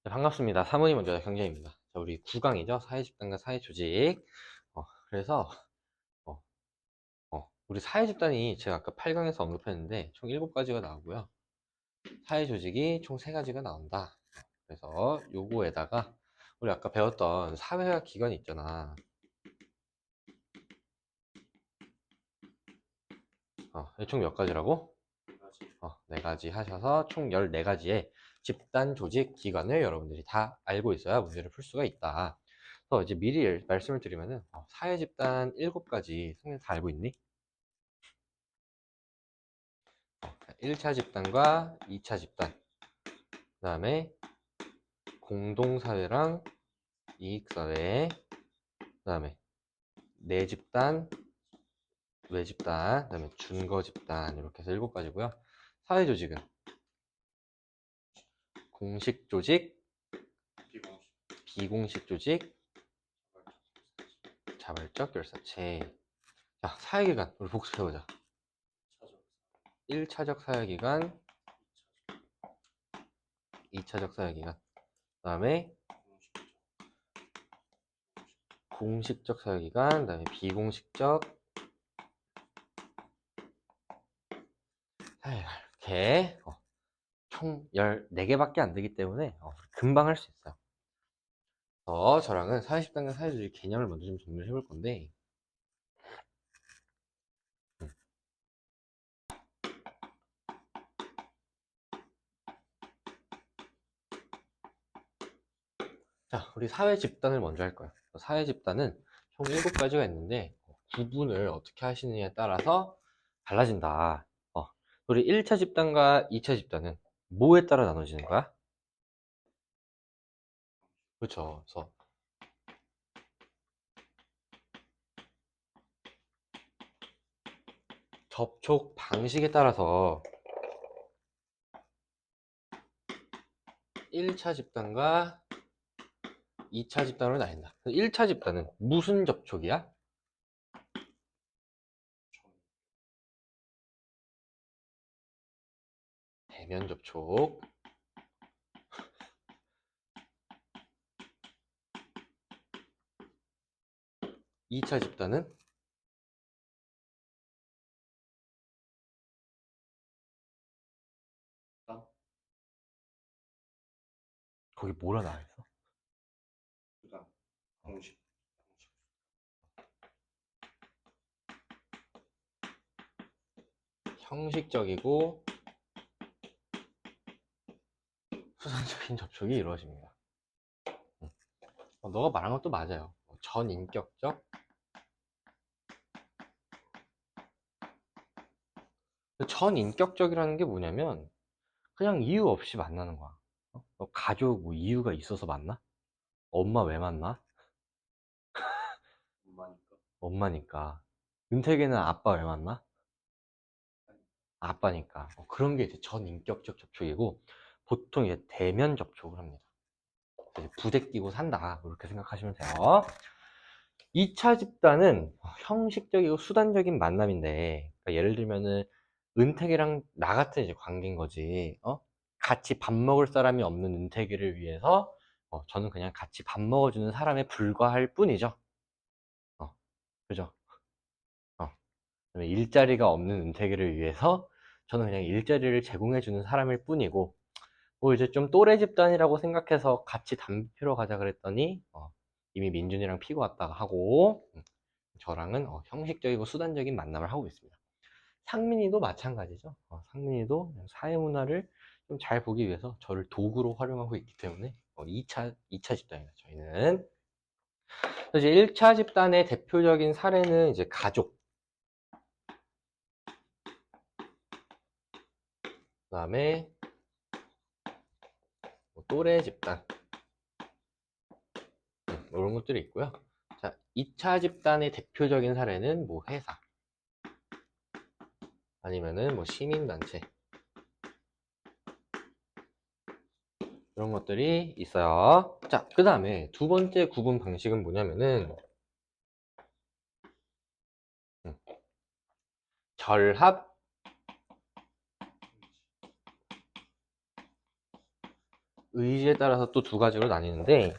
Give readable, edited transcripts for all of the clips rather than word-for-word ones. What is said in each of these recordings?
네, 반갑습니다. 사모님 먼저 경제입니다. 자, 우리 9강이죠. 사회집단과 사회조직. 그래서, 어, 우리 사회집단이 제가 아까 8강에서 언급했는데, 총 7가지가 나오고요. 사회조직이 총 3가지가 나온다. 그래서 요거에다가, 우리 아까 배웠던 사회화 기관이 있잖아. 총 몇 가지라고? 4가지 하셔서 총 14가지의 집단 조직 기관을 여러분들이 다 알고 있어야 문제를 풀 수가 있다. 그래서 이제 미리 말씀을 드리면은 사회 집단 7가지 선생님 다 알고 있니? 1차 집단과 2차 집단, 그 다음에 공동사회랑 이익사회, 그 다음에 내집단, 외집단, 그 다음에 준거집단, 이렇게 해서 7가지고요. 사회조직은 공식 조직, 비공식 조직, 자발적 결사체. 자, 사회기관 우리 복습해보자. 1차적 사회기관, 2차적 사회기관, 그 다음에 공식적 사회기관, 그 다음에 비공식적 사회기관. 이렇게 총 14개밖에 안 되기 때문에 금방 할 수 있어요. 저랑은 사회집단과 사회주의 개념을 먼저 좀 정리를 해볼 건데, 자, 우리 사회집단을 먼저 할 거예요. 사회집단은 총 7가지가 있는데 구분을 어떻게 하시느냐에 따라서 달라진다. 우리 1차 집단과 2차 집단은 뭐에 따라 나눠지는 거야? 그렇죠. 그래서 접촉 방식에 따라서 1차 집단과 2차 집단으로 나뉜다. 1차 집단은 무슨 접촉이야? 대면 접촉. 2차 집단은 거기 뭐라 나와 있어? 공식. 형식적이고 수단적인 접촉이 이루어집니다. 너가 말한 것도 맞아요. 전인격적. 전인격적이라는 게 뭐냐면 그냥 이유 없이 만나는 거야. 너 가족 뭐 이유가 있어서 만나? 엄마 왜 만나? 엄마니까. 엄마니까. 은택이는 아빠 왜 만나? 아빠니까. 그런 게 이제 전인격적 접촉이고 보통 이제 대면 접촉을 합니다. 이제 부대 끼고 산다 이렇게 생각하시면 돼요. 2차 집단은 형식적이고 수단적인 만남인데, 그러니까 예를 들면은 은택이랑 나 같은 이제 관계인 거지. 같이 밥 먹을 사람이 없는 은택이를 위해서 저는 그냥 같이 밥 먹어주는 사람에 불과할 뿐이죠. 그죠? 그다음에 일자리가 없는 은택이를 위해서 저는 그냥 일자리를 제공해주는 사람일 뿐이고, 뭐 이제 좀 또래 집단이라고 생각해서 같이 담배 피러 가자 그랬더니 이미 민준이랑 피고 왔다가 하고, 저랑은 형식적이고 수단적인 만남을 하고 있습니다. 상민이도 마찬가지죠. 상민이도 사회문화를 좀 잘 보기 위해서 저를 도구로 활용하고 있기 때문에 2차 집단이다, 저희는. 그래서 이제 1차 집단의 대표적인 사례는 이제 가족, 그 다음에 뭐 또래 집단, 이런 것들이 있고요. 자, 2차 집단의 대표적인 사례는 뭐 회사, 아니면은 뭐 시민단체, 이런 것들이 있어요. 자, 그 다음에 두 번째 구분 방식은 뭐냐면은 음, 결합, 의지에 따라서 또 두 가지로 나뉘는데,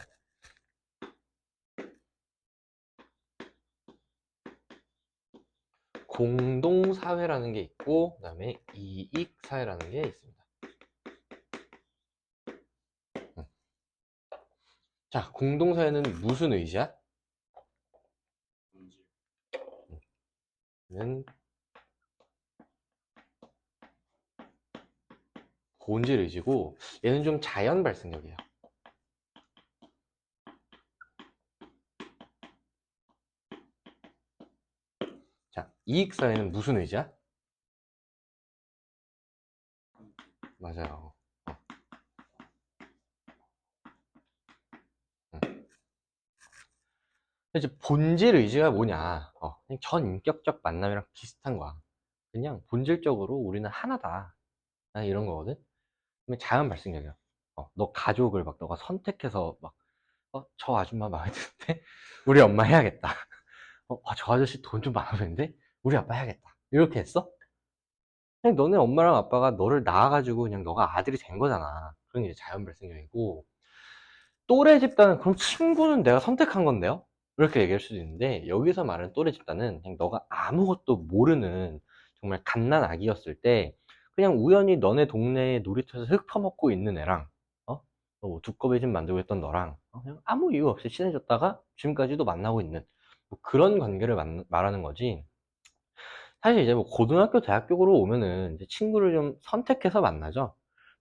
공동사회라는 게 있고, 그 다음에 이익사회라는 게 있습니다. 자, 공동사회는 무슨 의지야? 는 본질 의지고, 얘는 좀 자연 발생적이에요. 자, 이익사회는 무슨 의지야? 맞아요. 이제 본질 의지가 뭐냐? 그냥 전인격적 만남이랑 비슷한 거야. 그냥 본질적으로 우리는 하나다. 이런 거거든. 그러면 자연 발생적이야. 너 가족을 막 너가 선택해서 막, 저 아줌마 마음에 드는데 우리 엄마 해야겠다. 저 아저씨 돈 좀 많아 보이는데 우리 아빠 해야겠다. 이렇게 했어? 그냥 너네 엄마랑 아빠가 너를 낳아가지고 그냥 너가 아들이 된 거잖아. 그런 게 이제 자연 발생적이고, 또래 집단은 그럼 친구는 내가 선택한 건데요? 이렇게 얘기할 수도 있는데, 여기서 말하는 또래 집단은 그냥 너가 아무것도 모르는 정말 갓난 아기였을 때 그냥 우연히 너네 동네에 놀이터에서 흙 퍼먹고 있는 애랑 뭐 두꺼비 집 만들고 있던 너랑 그냥 아무 이유 없이 친해졌다가 지금까지도 만나고 있는 뭐 그런 관계를 말하는 거지. 사실 이제 뭐 고등학교, 대학교로 오면은 이제 친구를 좀 선택해서 만나죠.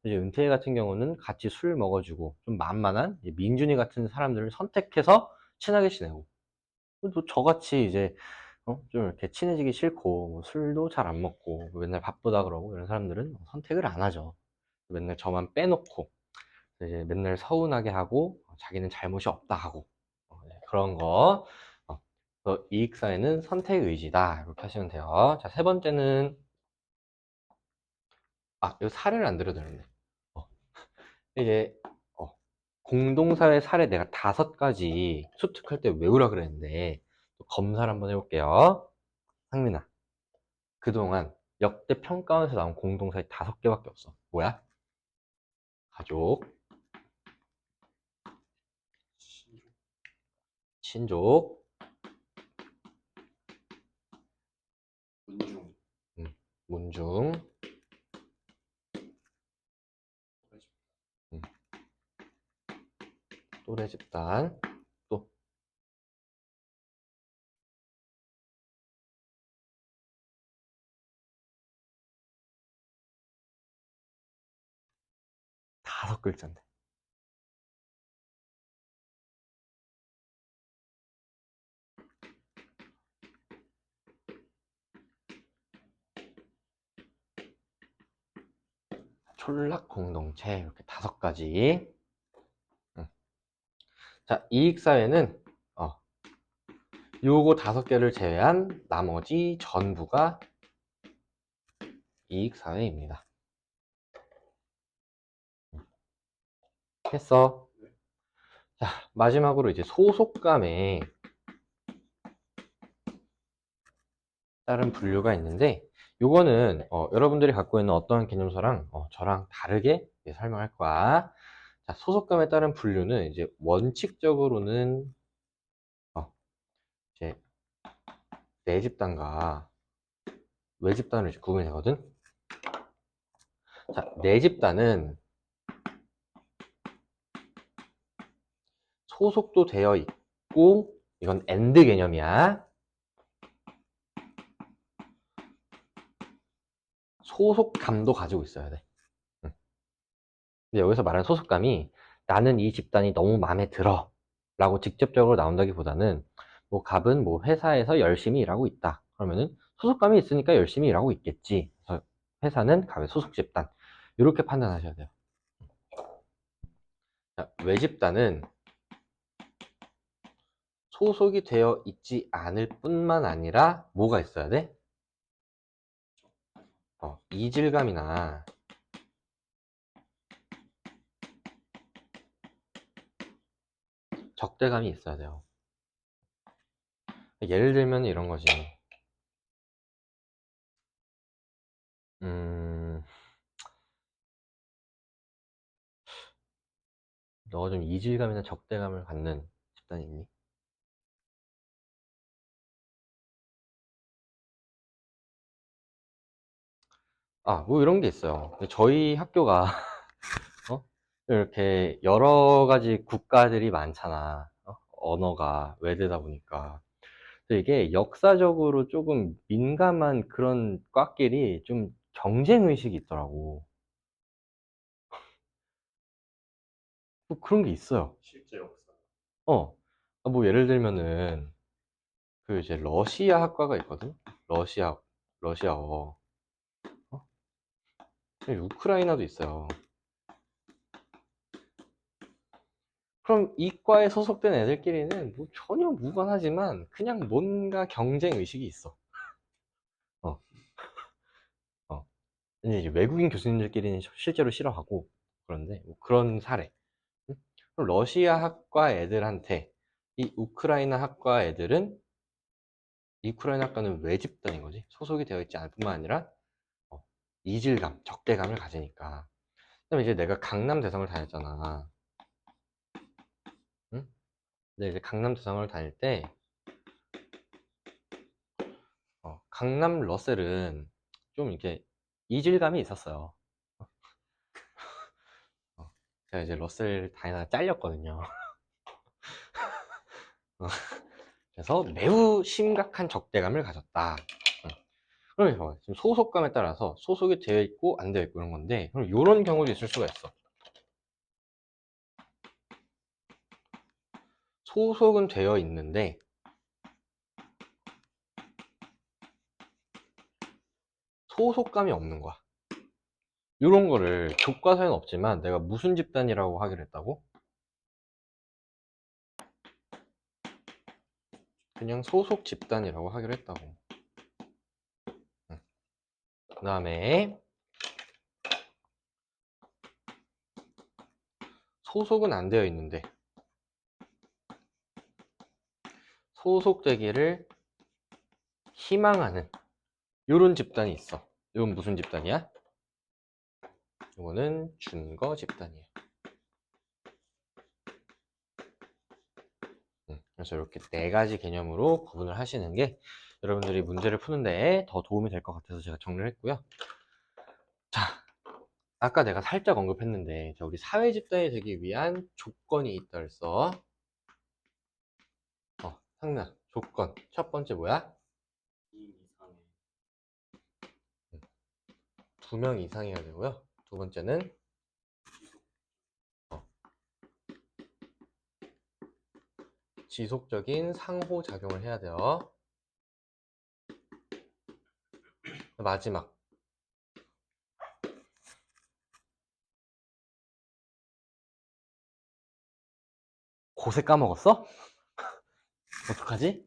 이제 은퇴 같은 경우는 같이 술 먹어주고 좀 만만한 이제 민준이 같은 사람들을 선택해서 친하게 지내고, 또 저같이 이제 좀 이렇게 친해지기 싫고 뭐 술도 잘 안 먹고 뭐 맨날 바쁘다 그러고 이런 사람들은 선택을 안 하죠. 맨날 저만 빼놓고 이제 맨날 서운하게 하고 자기는 잘못이 없다 하고 네, 그런 거. 이익사회는 선택 의지다 이렇게 하시면 돼요. 자, 세 번째는 이거 사례를 안 들어도 되는데 이제 공동사회 사례 내가 5가지 수특할 때 외우라 그랬는데 또 검사를 한번 해볼게요. 상민아, 그동안 역대 평가원에서 나온 공동사회 5개밖에 없어. 뭐야? 가족, 친족, 문중, 문중, 음, 또래 집단, 또 5글자인데. 촌락 공동체 이렇게 5가지. 자, 이익사회는 요거 5개를 제외한 나머지 전부가 이익사회입니다. 했어. 자, 마지막으로 이제 소속감에 다른 분류가 있는데, 요거는 여러분들이 갖고 있는 어떠한 개념서랑 저랑 다르게 설명할 거야. 자, 소속감에 따른 분류는 이제 원칙적으로는 이제 내 집단과 외 집단을 이제 구분이 되거든. 자, 내 집단은 소속도 되어 있고, 이건 AND 개념이야. 소속감도 가지고 있어야 돼. 근데 여기서 말하는 소속감이 나는 이 집단이 너무 마음에 들어 라고 직접적으로 나온다기보다는 뭐 갑은 뭐 회사에서 열심히 일하고 있다 그러면은 소속감이 있으니까 열심히 일하고 있겠지. 그래서 회사는 갑의 소속 집단 이렇게 판단하셔야 돼요. 자, 외 집단은 소속이 되어 있지 않을 뿐만 아니라 뭐가 있어야 돼? 이질감이나 적대감이 있어야 돼요. 예를 들면 이런 거지. 음, 너가 좀 이질감이나 적대감을 갖는 집단이 있니? 아, 뭐 이런 게 있어요. 저희 학교가 어? 이렇게 여러 가지 국가들이 많잖아. 언어가 외대다 보니까. 그래서 이게 역사적으로 조금 민감한 그런 과끼리 좀 경쟁 의식이 있더라고. 뭐 그런 게 있어요. 실제 역사. 어. 뭐 예를 들면은 그 이제 러시아 학과가 있거든. 러시아어. 어? 우크라이나도 있어요. 그럼 이과에 소속된 애들끼리는 뭐 전혀 무관하지만 그냥 뭔가 경쟁 의식이 있어. 어, 어. 근데 이제 외국인 교수님들끼리는 실제로 싫어하고 그런데 뭐 그런 사례. 응? 그럼 러시아 학과 애들한테 이 우크라이나 학과 애들은 이 우크라이나 학과는 외 집단인 거지. 소속이 되어 있지 않을 뿐만 아니라 어, 이질감, 적대감을 가지니까. 그다음에 이제 내가 강남 대성을 다녔잖아. 응? 근데 이제 강남 대성을 다닐 때 강남 러셀은 좀 이렇게 이질감이 있었어요. 어, 제가 이제 러셀 다니다가 잘렸거든요. 어, 그래서 매우 심각한 적대감을 가졌다. 그러면 지금 소속감에 따라서 소속이 되어 있고 안 되어 있고 이런 건데, 그럼 이런 경우도 있을 수가 있어. 소속은 되어 있는데 소속감이 없는 거야. 이런 거를 교과서에는 없지만 내가 무슨 집단이라고 하기로 했다고? 그냥 소속 집단이라고 하기로 했다고. 그 다음에 소속은 안 되어 있는데 소속되기를 희망하는 이런 집단이 있어. 이건 무슨 집단이야? 이거는 준거 집단이에요. 그래서 이렇게 네 가지 개념으로 구분을 하시는 게 여러분들이 문제를 푸는데 더 도움이 될 것 같아서 제가 정리를 했고요. 자, 아까 내가 살짝 언급했는데 우리 사회 집단이 되기 위한 조건이 있다 그랬어. 상나 조건 첫 번째 뭐야? 2인 이상의 2명 이상이어야 되고요. 두 번째는 어, 지속적인 상호작용을 해야 돼요. 마지막 고세 까먹었어? 어떡하지?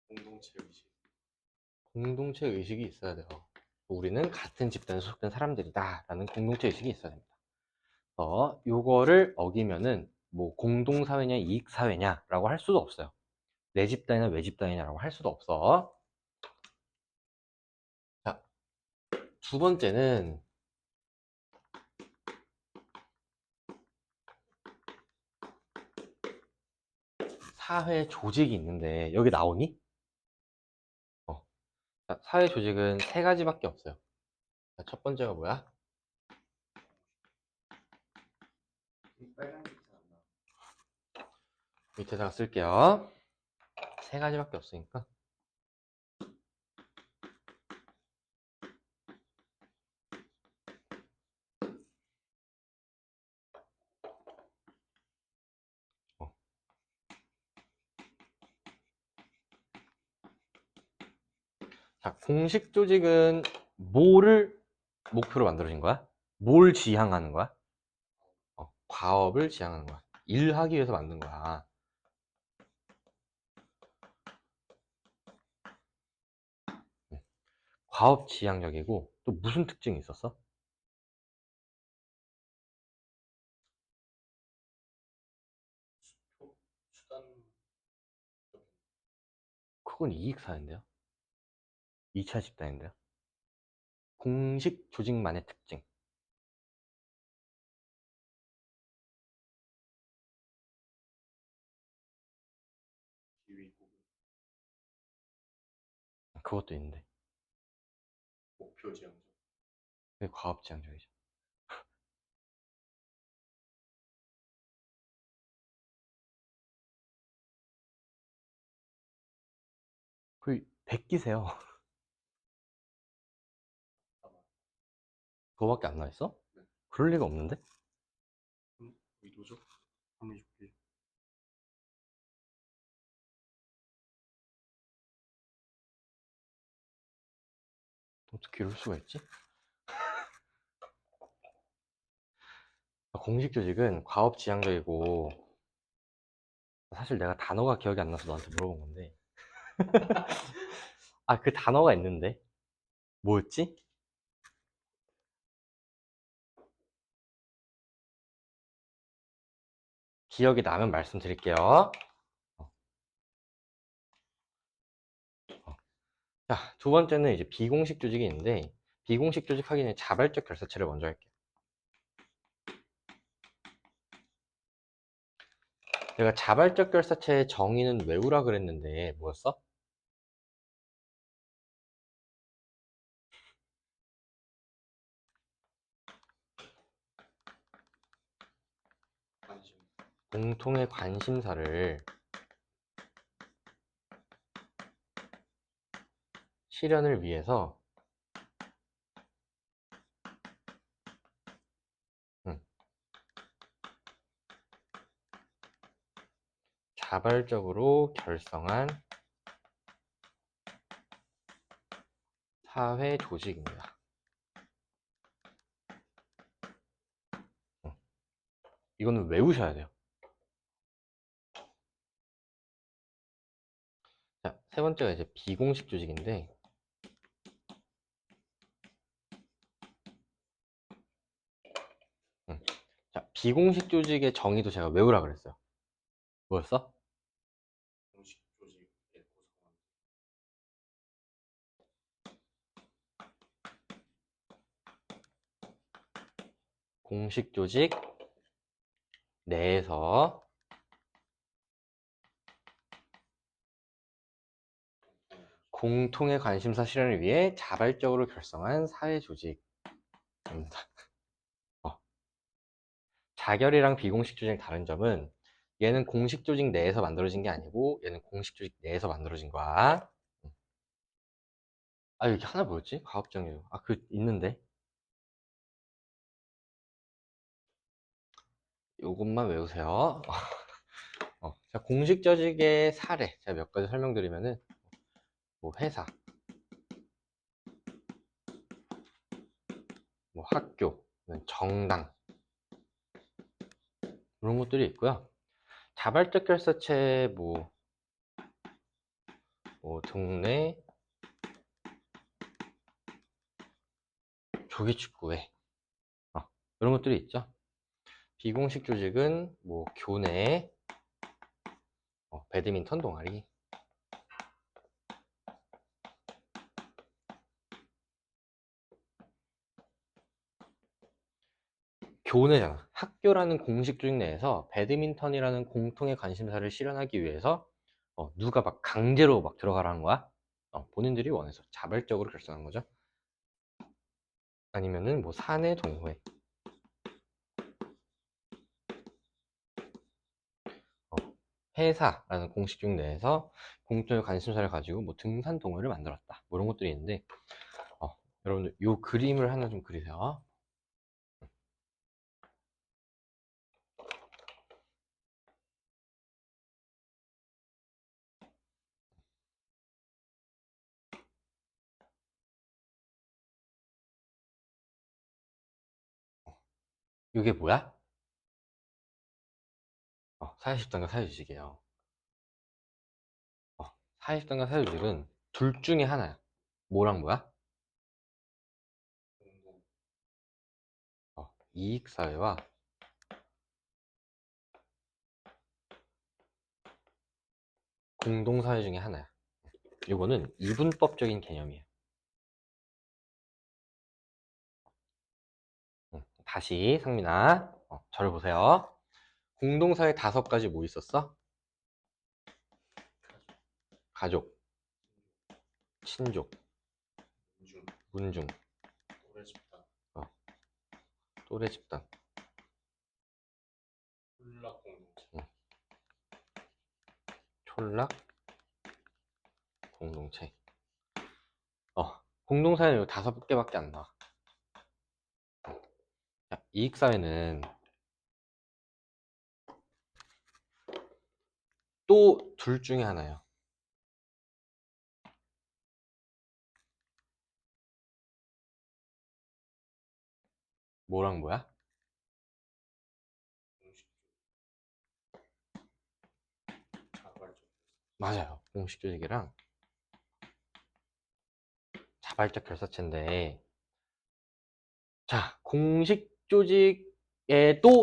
공동체 의식. 공동체 의식이 있어야 돼요. 우리는 같은 집단에 소속된 사람들이다 라는 공동체 의식이 있어야 됩니다. 요거를 어기면은 뭐 공동사회냐 이익사회냐 라고 할 수도 없어요. 내 집단이나 외 집단이냐라고 할 수도 없어. 자, 두 번째는 사회 조직이 있는데 여기 나오니? 어. 자, 사회 조직은 세 가지밖에 없어요. 자, 첫 번째가 뭐야? 빨간 색이 안 나. 밑에다가 쓸게요. 세 가지밖에 없으니까. 어. 자, 공식 조직은 뭐를 목표로 만들어진 거야? 뭘 지향하는 거야? 과업을 지향하는 거야. 일하기 위해서 만든 거야. 과업 지향적이고 또 무슨 특징이 있었어? 수단적인. 그건 이익사회인데요. 2차 집단인데요. 공식 조직만의 특징. 그것도 있는데. 목표 지향적. 그게 과업지향적이죠. 그 베끼세요. 그거밖에 안 나와있어? 네. 그럴 리가 없는데? 의도죠? 합리적이죠. 어떻게 이럴 수가 있지? 공식 조직은 과업지향적이고, 사실 내가 단어가 기억이 안 나서 너한테 물어본 건데. 아, 그 단어가 있는데. 뭐였지? 기억이 나면 말씀드릴게요. 자, 두 번째는 이제 비공식 조직이 있는데, 비공식 조직 하기 전에 자발적 결사체를 먼저 할게요. 내가 자발적 결사체의 정의는 외우라 그랬는데, 뭐였어? 관심. 공통의 관심사를 실현을 위해서 자발적으로 결성한 사회 조직입니다. 이거는 외우셔야 돼요. 자, 세 번째가 이제 비공식 조직인데, 자, 비공식 조직의 정의도 제가 외우라 그랬어요. 뭐였어? 공식 조직의 구성원. 공식 조직 내에서 공통의 관심사 실현을 위해 자발적으로 결성한 사회 조직입니다. 자결이랑 비공식 조직의 다른 점은 얘는 공식 조직 내에서 만들어진 게 아니고 얘는 공식 조직 내에서 만들어진 거야. 아, 여기 하나 뭐였지? 과업정유. 아, 그 있는데. 요것만 외우세요. 자, 공식 조직의 사례 제가 몇 가지 설명드리면은 뭐 회사, 뭐 학교, 정당 이런 것들이 있고요. 자발적 결사체 뭐 동네 조기축구회 이런 것들이 있죠. 비공식 조직은 뭐 교내 배드민턴 동아리 교내잖아. 학교라는 공식 조직 내에서 배드민턴이라는 공통의 관심사를 실현하기 위해서 누가 막 강제로 막 들어가라는 거야. 본인들이 원해서 자발적으로 결정한 거죠. 아니면은 뭐 사내 동호회, 회사라는 공식 조직 내에서 공통의 관심사를 가지고 뭐 등산 동호회를 만들었다. 뭐 이런 것들이 있는데 여러분들 요 그림을 하나 좀 그리세요. 이게 뭐야? 사회집단과 사회조직이에요. 사회집단과 사회조직은 둘 중에 하나야. 뭐랑 뭐야? 공동. 이익사회와 공동사회 중에 하나야. 이거는 이분법적인 개념이에요. 다시 상민아, 저를 보세요. 공동사회 5가지 뭐 있었어? 가족, 친족, 문중, 문중, 또래 집단, 또래 집단, 촌락 공동체, 촌락, 공동체. 공동사회는 이거 5개밖에 안 나와. 자, 이익사회는 또 둘 중에 하나예요. 뭐랑 뭐야? 공식 자발적, 맞아요. 공식조직이랑 자발적 결사체인데, 자, 공식조직에도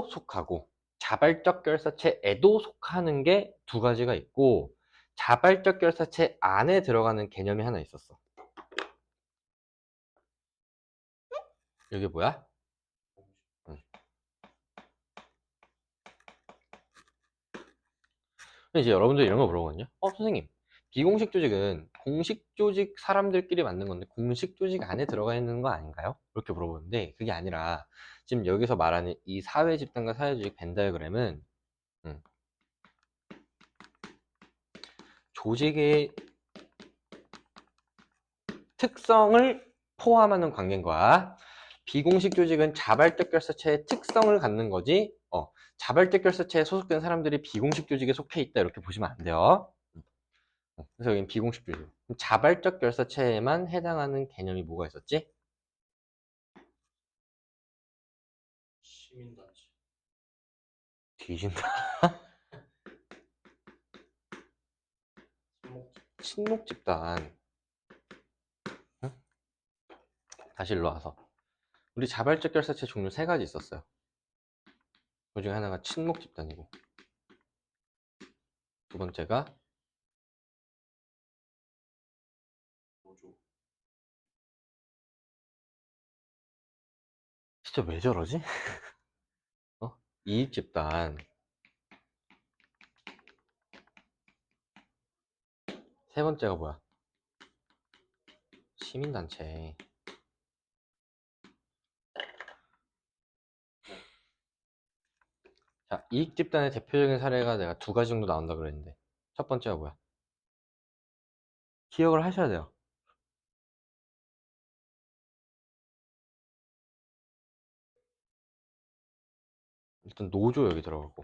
속하고 자발적 결사체에도 속하는 게 2가지가 있고, 자발적 결사체 안에 들어가는 개념이 하나 있었어. 이게 뭐야? 공식, 응. 이제 여러분들 이런 거 물어보거든요. 선생님, 비공식 조직은 공식 조직 사람들끼리 만든 건데 공식 조직 안에 들어가 있는 거 아닌가요? 이렇게 물어보는데, 그게 아니라 지금 여기서 말하는 이 사회 집단과 사회 조직 벤 다이어그램은 조직의 특성을 포함하는 관계인 거야. 비공식 조직은 자발적 결사체의 특성을 갖는 거지, 자발적 결사체에 소속된 사람들이 비공식 조직에 속해 있다, 이렇게 보시면 안 돼요. 그래서 여기는 비공식 조직. 자발적 결사체에만 해당하는 개념이 뭐가 있었지? 시민단체, 뒤진다. 친목, 친목 집단. 응? 다시 일로 와서. 우리 자발적 결사체 종류 3가지 있었어요. 그 중에 하나가 친목 집단이고, 2번째가 노조, 진짜 왜 저러지? 이익 집단. 3번째가 뭐야? 시민단체. 자, 이익 집단의 대표적인 사례가 내가 2가지 정도 나온다 그랬는데, 첫 번째가 뭐야? 기억을 하셔야 돼요. 일단 노조 여기 들어가고,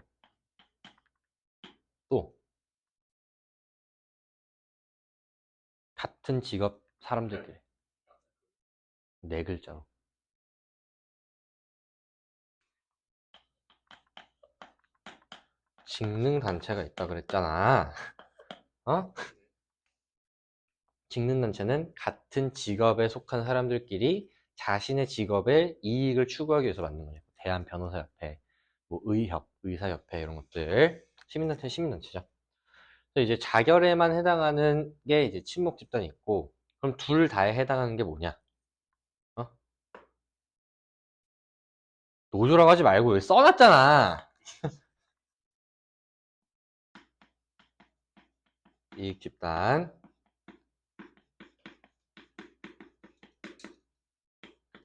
또 같은 직업 사람들끼리 4글자로 직능단체가 있다 그랬잖아. 어? 직능단체는 같은 직업에 속한 사람들끼리 자신의 직업의 이익을 추구하기 위해서 만든 거예요. 대한변호사협회, 뭐 의협, 의사협회 이런 것들. 시민단체는 시민단체죠. 그래서 이제 자결에만 해당하는 게 이제 친목 집단이 있고, 그럼 둘 다에 해당하는 게 뭐냐? 어? 노조라고 하지 말고 여기 써놨잖아. 이익 집단,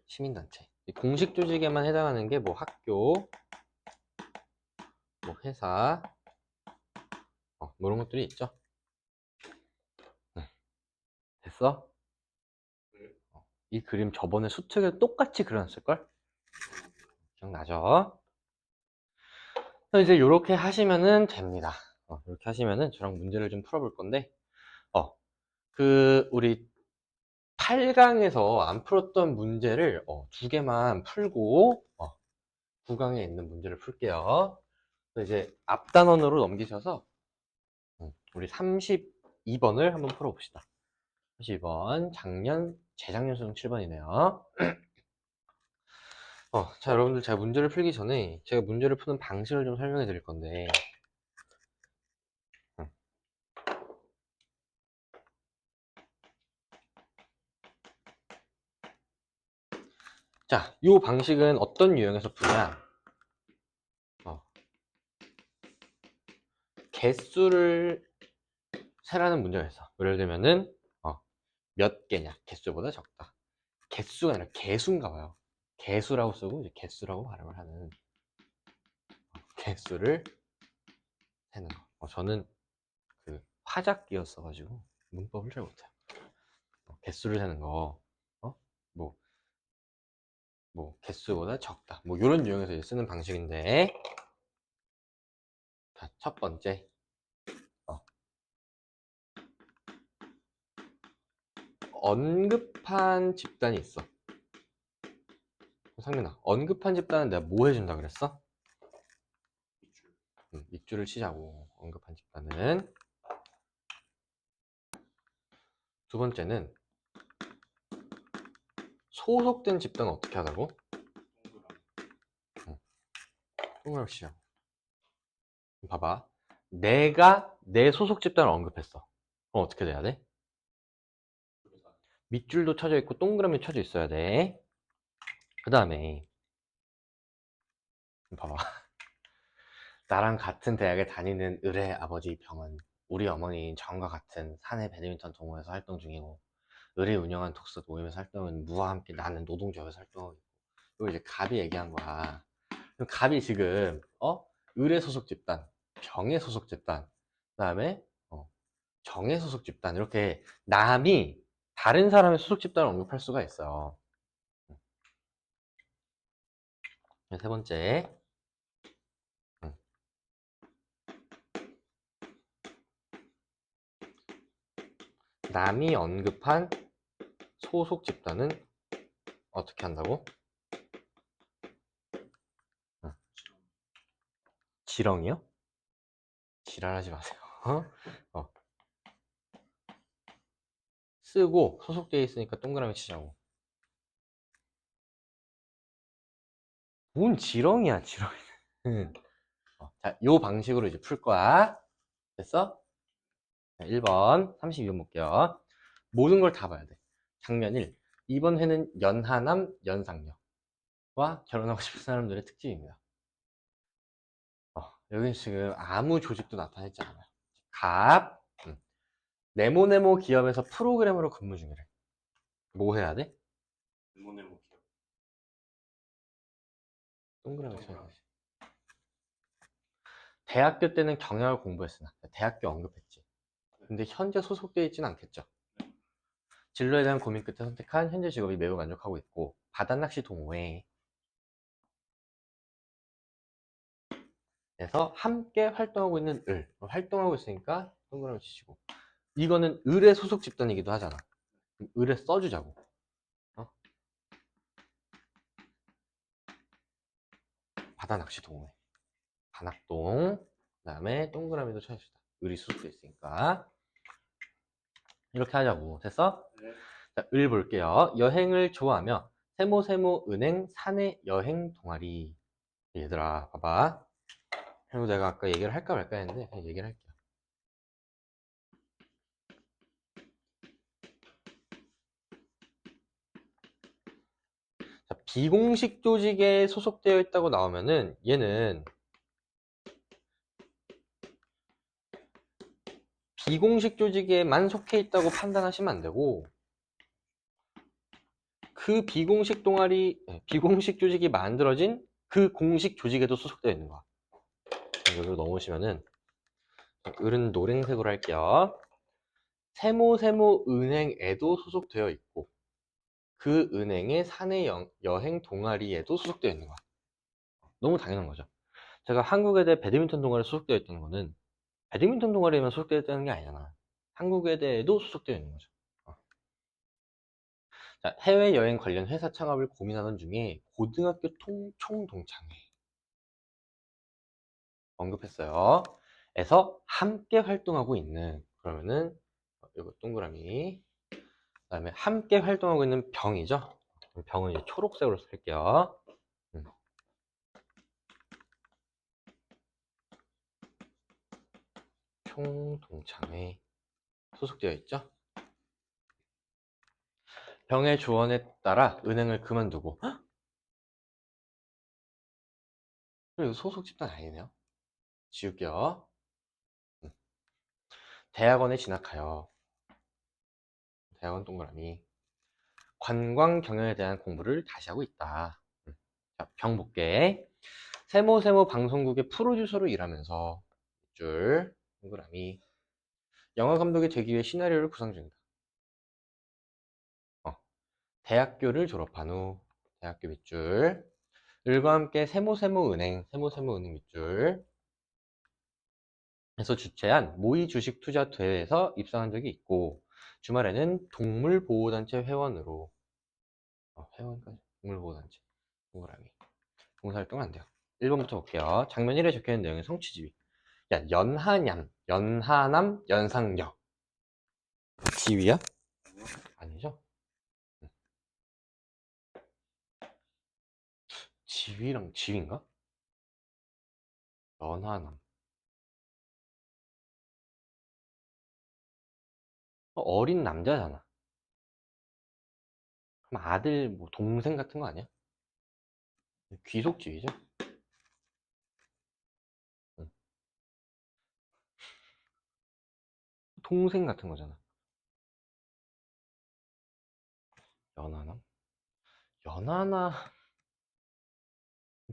시민단체. 공식 조직에만 해당하는 게 뭐 학교, 뭐 회사, 뭐 이런 것들이 있죠. 됐어? 네. 이 그림 저번에 수특에 똑같이 그려놨을걸? 기억나죠? 그래서 이제 이렇게 하시면은 됩니다. 이렇게 하시면은 저랑 문제를 좀 풀어볼 건데, 우리 8강에서 안 풀었던 문제를 2개만 풀고 9강에 있는 문제를 풀게요. 그래서 이제 앞단원으로 넘기셔서 우리 32번을 한번 풀어봅시다. 32번, 재작년 수능 7번이네요. 자, 여러분들 제가 문제를 풀기 전에 제가 문제를 푸는 방식을 좀 설명해 드릴 건데, 자, 이 방식은 어떤 유형에서 푸냐? 개수를 세라는 문제가 있어. 예를 들면은 몇 개냐? 개수보다 적다. 개수가 아니라 개수인가 봐요. 개수라고 쓰고 이제 개수라고 발음을 하는 개수를 세는 거. 저는 그 화작기였어가지고 문법을 잘 못해요. 개수를 세는 거. 뭐, 개수보다 적다. 뭐 이런 유형에서 이제 쓰는 방식인데, 자, 첫 번째. 언급한 집단이 있어. 상민아, 언급한 집단은 내가 뭐 해준다 그랬어? 밑줄. 밑줄을 치자고. 언급한 집단은. 두 번째는 소속된 집단은 어떻게 하라고? 동그라미. 동그라미 치자고. 봐봐. 내가 내 소속 집단을 언급했어. 그럼 어떻게 돼야 돼? 그래서 밑줄도 쳐져 있고 동그라미 쳐져 있어야 돼. 그 다음에 봐봐. 나랑 같은 대학에 다니는 을의 아버지 병은 우리 어머니인 정과 같은 사내 배드민턴 동호회에서 활동 중이고, 을이 운영한 독서 모임에서 활동은 무와 함께 나는 노동조합에서 활동하고 있고. 이거 이제 갑이 얘기한 거야. 그럼 갑이 지금 을의 소속 집단, 병의 소속 집단, 그 다음에 정의 소속 집단, 이렇게 남이 다른 사람의 소속 집단을 언급할 수가 있어요. 세 번째, 남이 언급한 소속 집단은 어떻게 한다고? 지렁이요? 지랄하지 마세요. 어. 쓰고 소속되어 있으니까 동그라미 치자고. 뭔 지렁이야, 지렁이는. 자, 요 방식으로 이제 풀 거야. 됐어? 자, 1번 32번 볼게요. 모든 걸 다 봐야 돼. 장면 1. 이번 회는 연하남, 연상녀와 결혼하고 싶은 사람들의 특집입니다. 여기 지금 아무 조직도 나타내지 않아요. 갑, 네모네모 기업에서 프로그래머로 근무 중이래. 뭐 해야 돼? 네모네모 기억. 동그라미 쳐야지. 대학교 때는 경영을 공부했으나 대학교 언급했지. 근데 현재 소속되어 있지는 않겠죠. 진로에 대한 고민 끝에 선택한 현재 직업이 매우 만족하고 있고, 바다낚시 동호회에서 함께 활동하고 있는 을. 활동하고 있으니까 동그라미 치시고. 이거는 을의 소속 집단이기도 하잖아. 을에 써주자고. 바다낚시 동호회. 반학동. 그 다음에 동그라미도 쳐줍시다. 을이 소속되어 있으니까. 이렇게 하자고. 됐어? 네. 자, 을 볼게요. 여행을 좋아하며 세모세모 은행 사내 여행 동아리. 얘들아, 봐봐. 그리고 내가 아까 얘기를 할까 말까 했는데 그냥 얘기를 할게요. 자, 비공식 조직에 소속되어 있다고 나오면은 얘는 비공식 조직에만 속해 있다고 판단하시면 안 되고, 그 비공식 동아리, 비공식 조직이 만들어진 그 공식 조직에도 소속되어 있는 거야. 여기로 넘으시면은 을은 노란색으로 할게요. 세모세모 은행에도 소속되어 있고, 그 은행의 사내 여행 동아리에도 소속되어 있는 거야. 너무 당연한 거죠. 제가 한국외대 배드민턴 동아리에 소속되어 있다는 거는 배드민턴 동아리에만 소속되어 있다는 게 아니잖아. 한국외대에도 소속되어 있는 거죠. 자, 해외여행 관련 회사 창업을 고민하던 중에 고등학교 총동창회 언급했어요. 에서 함께 활동하고 있는, 그러면은 이거 동그라미, 그 다음에 함께 활동하고 있는 병이죠. 병은 이제 초록색으로 쓸게요. 총동창회 소속되어 있죠. 병의 조언에 따라 은행을 그만두고, 헉? 이거 소속 집단 아니네요. 지울게요. 대학원에 진학하여 대학원 동그라미. 관광 경영에 대한 공부를 다시 하고 있다. 자, 병 볼게. 세모 방송국의 프로듀서로 일하면서 밑줄 동그라미. 영화 감독이 되기 위해 시나리오를 구상 중이다. 대학교를 졸업한 후 대학교 밑줄. 을과 함께 세모은행 밑줄 에서 주최한 모의 주식 투자 대회에서 입상한 적이 있고, 주말에는 동물보호단체 회원으로 회원까지 동물보호단체 동그라미 봉사활동 안 돼요. 1번부터 볼게요. 장면 1에 적혀있는 내용의 성취지휘. 야, 연하남, 연상여. 지휘야? 아니죠? 지휘랑 지휘인가? 연하남. 어린 남자잖아. 그럼 아들, 뭐 동생 같은 거 아니야? 귀속지휘죠? 응. 동생 같은 거잖아. 연하남? 연하나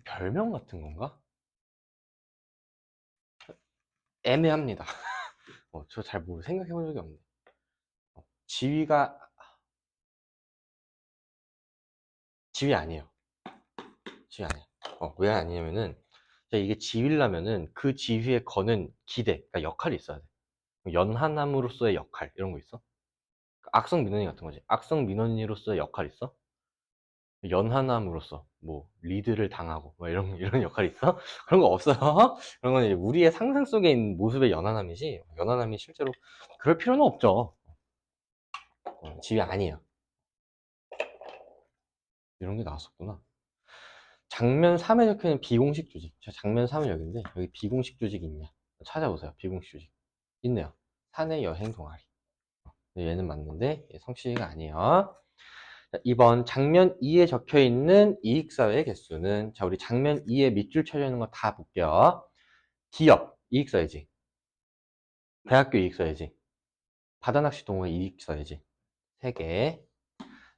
별명 같은 건가? 애매합니다. 저 잘 모르 생각해 본 적이 없네. 지휘가 지휘 아니에요. 지휘 아니야. 왜 아니냐면은 이게 지휘려면은 그 지휘에 거는 기대, 그러니까 역할이 있어야 돼. 연하남으로서의 역할 이런 거 있어? 악성 민원인 같은 거지. 악성 민원인으로서의 역할 있어? 연하남으로서 뭐 리드를 당하고 뭐 이런 역할이 있어? 그런 거 없어요. 그런 건 이제 우리의 상상 속에 있는 모습의 연하남이지, 연하남이 실제로 그럴 필요는 없죠. 지휘 아니에요. 이런 게 나왔었구나. 장면 3에 적혀있는 비공식 조직. 자, 장면 3은 여기인데 여기 비공식 조직이 있냐 찾아보세요. 비공식 조직 있네요. 사내 여행 동아리. 얘는 맞는데 성취가 아니에요. 자, 2번 장면 2에 적혀있는 이익사회의 개수는, 자, 우리 장면 2에 밑줄 쳐져 있는 거 다 볼게요. 기업 이익사회지, 대학교 이익사회지, 바다낚시 동호회 이익사회지, 3개.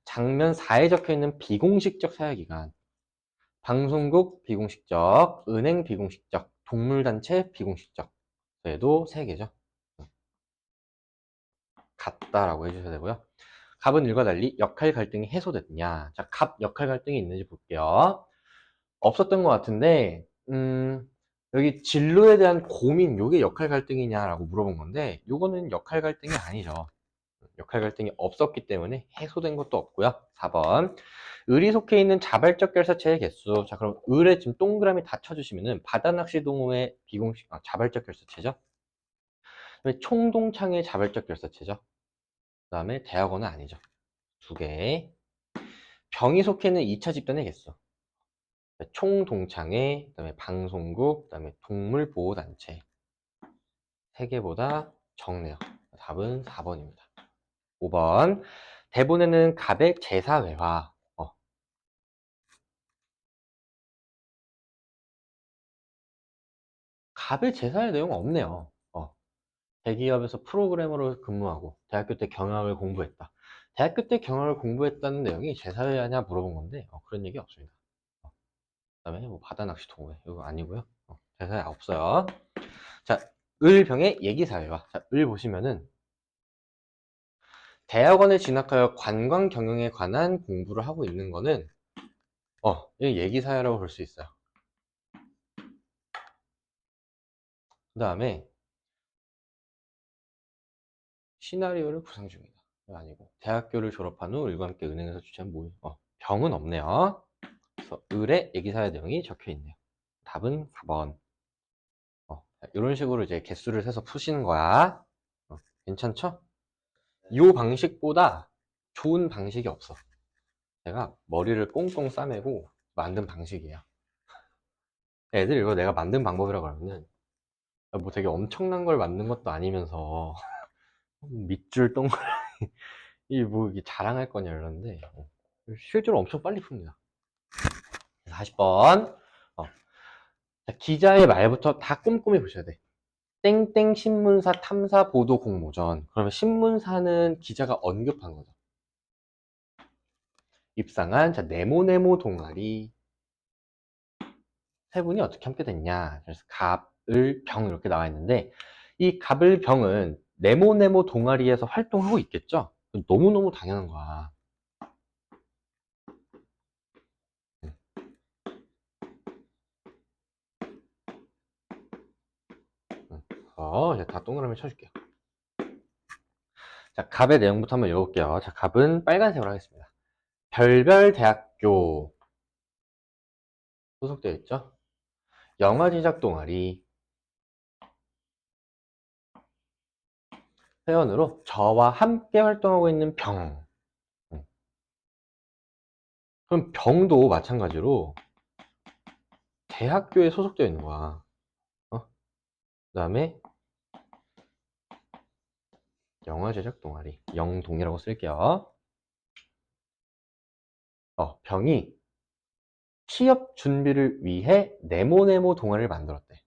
장면 4에 적혀있는 비공식적 사회기관, 방송국 비공식적, 은행 비공식적, 동물단체 비공식적. 얘도 3개죠. 같다라고 해주셔야 되고요. 갑은 일과 달리 역할 갈등이 해소됐냐. 자, 갑 역할 갈등이 있는지 볼게요. 없었던 것 같은데, 여기 진로에 대한 고민, 요게 역할 갈등이냐라고 물어본 건데, 요거는 역할 갈등이 아니죠. 역할 갈등이 없었기 때문에 해소된 것도 없고요. 4번. 을이 속해 있는 자발적 결사체의 개수. 자, 그럼 을에 지금 동그라미 다 쳐주시면은 바다낚시 동호회 비공식, 자발적 결사체죠. 그다음에 총동창회 자발적 결사체죠. 그 다음에 대학원은 아니죠. 2개. 병이 속해 있는 2차 집단의 개수. 총동창회, 그 다음에 방송국, 그 다음에 동물보호단체. 3개보다 적네요. 답은 4번입니다. 5번. 대본에는 갑의 제사회화. 갑의 제사회 내용은 없네요. 대기업에서 프로그래머로 근무하고 대학교 때 경영학을 공부했다. 대학교 때 경영학을 공부했다는 내용이 제사회 하냐 물어본 건데 그런 얘기 없습니다. 그 다음에 뭐 바다낚시 동호회 이거 아니고요. 제사회 없어요. 자, 을병의 얘기사회화. 자, 을 보시면은 대학원에 진학하여 관광 경영에 관한 공부를 하고 있는 거는 이 얘기사회라고 볼 수 있어요. 그 다음에 시나리오를 구상 중이다. 아니고 대학교를 졸업한 후 을과 함께 은행에서 주최한 모임. 병은 없네요. 그래서 을의 얘기사회 내용이 적혀 있네요. 답은 4번. 이런 식으로 이제 개수를 세서 푸시는 거야. 괜찮죠? 이 방식보다 좋은 방식이 없어. 제가 머리를 꽁꽁 싸매고 만든 방식이에요. 애들 이거 내가 만든 방법이라고 하면은 뭐 되게 엄청난 걸 만든 것도 아니면서 밑줄 동그라미 뭐 이게 자랑할 거냐 이러는데 실제로 엄청 빨리 풉니다. 40번. 기자의 말부터 다 꼼꼼히 보셔야 돼. 땡땡 신문사 탐사 보도 공모전. 그러면 신문사는 기자가 언급한 거죠. 입상한 자 네모네모 동아리 세 분이 어떻게 함께 됐냐. 그래서 갑, 을, 병 이렇게 나와 있는데 이 갑, 을, 병은 네모네모 동아리에서 활동하고 있겠죠. 너무너무 당연한 거야. 이제 다 동그라미 쳐줄게요. 자, 갑의 내용부터 한번 읽어볼게요. 자, 갑은 빨간색으로 하겠습니다. 별별 대학교 소속되어 있죠. 영화 제작 동아리 회원으로 저와 함께 활동하고 있는 병. 그럼 병도 마찬가지로 대학교에 소속되어 있는 거야. 그 다음에 영화 제작 동아리 영동이라고 쓸게요. 병이 취업 준비를 위해 네모네모 동아리를 만들었대.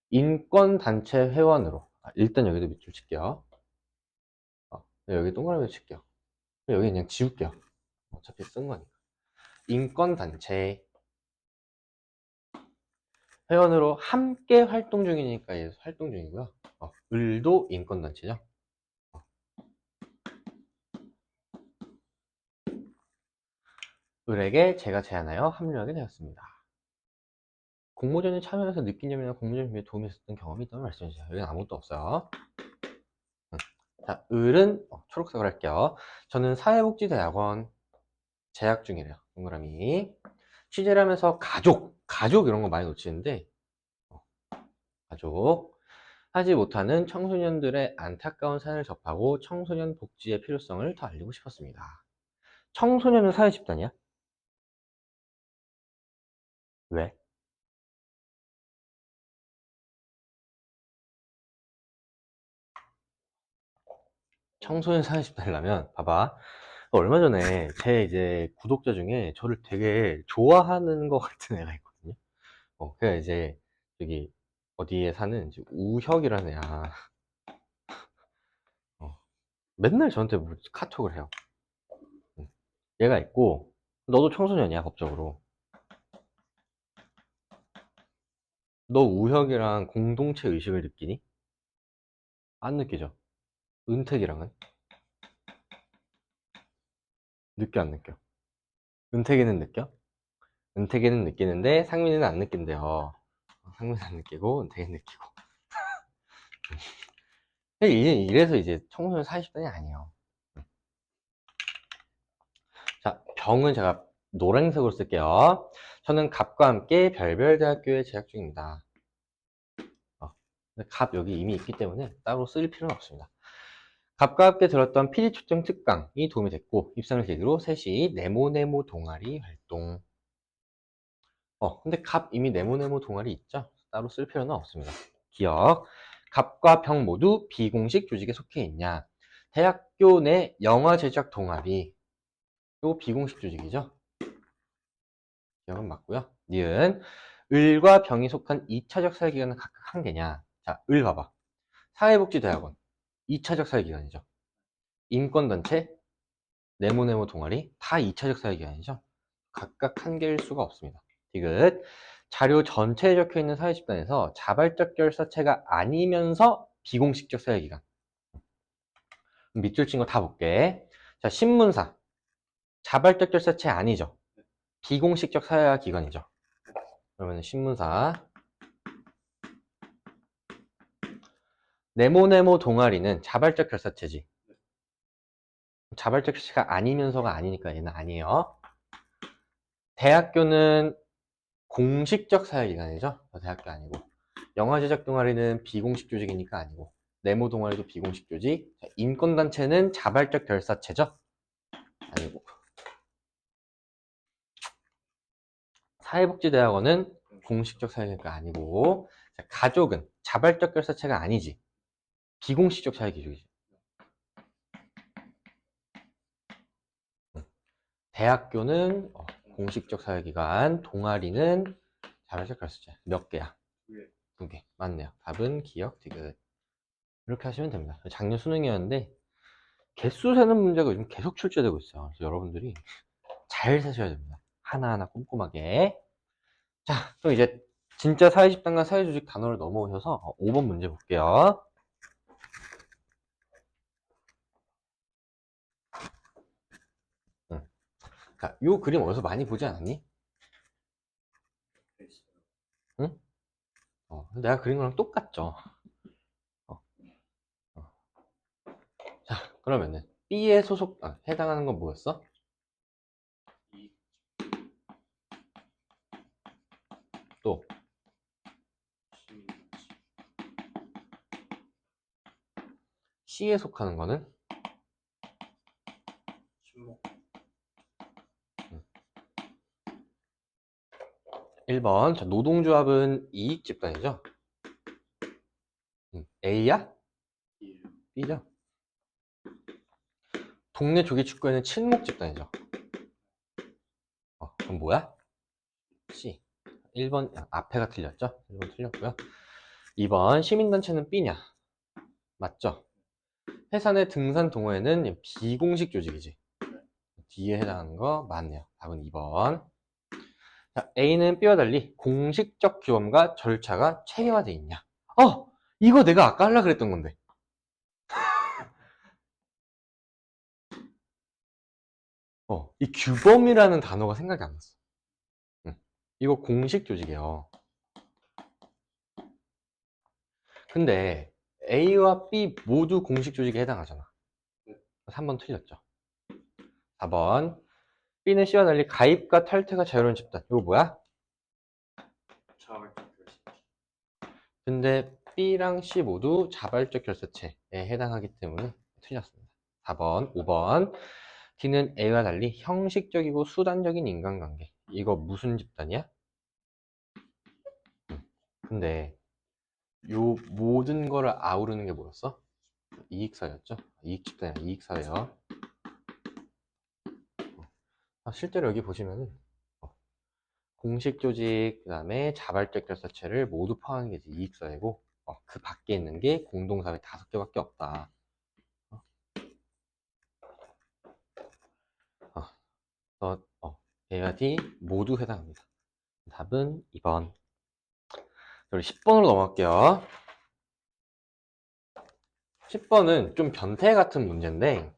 인권단체 회원으로. 일단 여기도 밑줄 칠게요. 여기 동그라미 칠게요. 여기 그냥 지울게요. 어차피 쓴 거니까. 인권단체 회원으로 함께 활동 중이니까 얘 활동 중이고요. 을도 인권단체죠. 을에게 제가 제안하여 합류하게 되었습니다. 공모전에 참여해서 느낀 점이나 공모전 준비에 도움이 됐던 경험이 있다면 말씀해주세요. 여기는 아무것도 없어요. 자, 을은 초록색으로 할게요. 저는 사회복지대학원 재학 중이래요. 동그라미. 취재를 하면서 가족 이런 거 많이 놓치는데 가족 하지 못하는 청소년들의 안타까운 사연을 접하고 청소년 복지의 필요성을 더 알리고 싶었습니다. 청소년은 사회 집단이야? 왜? 청소년 사회 집단이라면 봐봐. 얼마 전에 제 이제 구독자 중에 저를 되게 좋아하는 것 같은 애가 있거든요. 그냥 이제 저기 어디에 사는 이제 우혁이라는 애야. 맨날 저한테 뭐 카톡을 해요. 얘가 있고 너도 청소년이야 법적으로. 너 우혁이랑 공동체 의식을 느끼니? 안 느끼죠? 은택이랑은? 느껴 안 느껴? 은택이는 느껴? 은택이는 느끼는데 상민이는 안 느낀대요. 상민이는 안 느끼고 은택이는 느끼고. 이래서 이제 청소년 40단이 아니에요. 자, 병은 제가 노란색으로 쓸게요. 저는 갑과 함께 별별대학교에 재학 중입니다. 갑 여기 이미 있기 때문에 따로 쓸 필요는 없습니다. 갑과 함께 들었던 PD초청 특강이 도움이 됐고 입상을 계기로 셋이 네모네모 동아리 활동. 근데 갑 이미 네모네모 동아리 있죠? 따로 쓸 필요는 없습니다. 기억. 갑과 병 모두 비공식 조직에 속해 있냐? 대학교 내 영화 제작 동아리. 이거 비공식 조직이죠? 기억은 맞고요. 니은 을과 병이 속한 2차적 사회기관은 각각 한 개냐? 자, 을 봐봐. 사회복지대학원 2차적 사회기관이죠. 인권단체, 네모네모 동아리 다 2차적 사회기관이죠. 각각 한 개일 수가 없습니다. 디귿 자료 전체에 적혀있는 사회집단에서 자발적 결사체가 아니면서 비공식적 사회기관. 밑줄 친 거 다 볼게. 자, 신문사 자발적 결사체 아니죠. 비공식적 사회기관이죠. 그러면 신문사 네모네모 동아리는 자발적 결사체지. 자발적 결사체가 아니면서가 아니니까 얘는 아니에요. 대학교는 공식적 사회기관이죠. 대학교 아니고. 영화 제작 동아리는 비공식 조직이니까 아니고. 네모 동아리도 비공식 조직. 인권단체는 자발적 결사체죠. 아니고. 사회복지대학원은 공식적 사회기관이 아니고. 가족은 자발적 결사체가 아니지. 비공식적 사회기관이지. 대학교는 공식적 사회기관, 동아리는 자발적 결사체. 몇 개야? 2개. 맞네요. 답은 기억, 디귿. 이렇게 하시면 됩니다. 작년 수능이었는데 개수 세는 문제가 요즘 계속 출제되고 있어요. 그래서 여러분들이 잘 세셔야 됩니다. 하나하나 꼼꼼하게. 자, 그럼 이제 진짜 사회집단과 사회조직 단어를 넘어오셔서 5번 문제 볼게요. 자, 요 그림 어디서 많이 보지 않았니? 돼 있어요. 응? 내가 그린 거랑 똑같죠. 어, 어. 자, 그러면은 B에 해당하는 건 뭐였어? 이익 또 시민가치 C에 속하는 거는? 친목 1번. 자, 노동조합은 이익 집단이죠? A야? 이유 B죠? 동네 조기축구회는 친목 집단이죠? 그럼 뭐야? C. 1번, 앞에가 틀렸죠? 1번 틀렸고요. 2번, 시민단체는 B냐? 맞죠? 회사 내 등산 동호회는 비공식 조직이지. D에 해당하는 거 맞네요. 답은 2번. 자, A는 B와 달리 공식적 규범과 절차가 체계화되어 있냐? 이거 내가 아까 하려고 그랬던 건데. 이 규범이라는 단어가 생각이 안 났어. 이거 공식 조직이에요. 근데 A와 B 모두 공식 조직에 해당하잖아. 3번 틀렸죠. 4번. B는 C와 달리 가입과 탈퇴가 자유로운 집단. 이거 뭐야? 자발적 결심 근데 B랑 C 모두 자발적 결사체에 해당하기 때문에 틀렸습니다. 4번, 5번. D는 A와 달리 형식적이고 수단적인 인간관계. 이거 무슨 집단이야? 근데 요 모든 거를 아우르는 게 뭐였어? 이익사회였죠? 이익집단이야, 이익사회요. 실제로 여기 보시면은 공식 조직, 그 다음에 자발적 결사체를 모두 포함한 게 이제 이익사회고, 그 밖에 있는 게 공동사회 5개밖에 없다. A와 D 모두 해당합니다. 답은 2번. 그리고 10번으로 넘어갈게요. 10번은 좀 변태 같은 문제인데,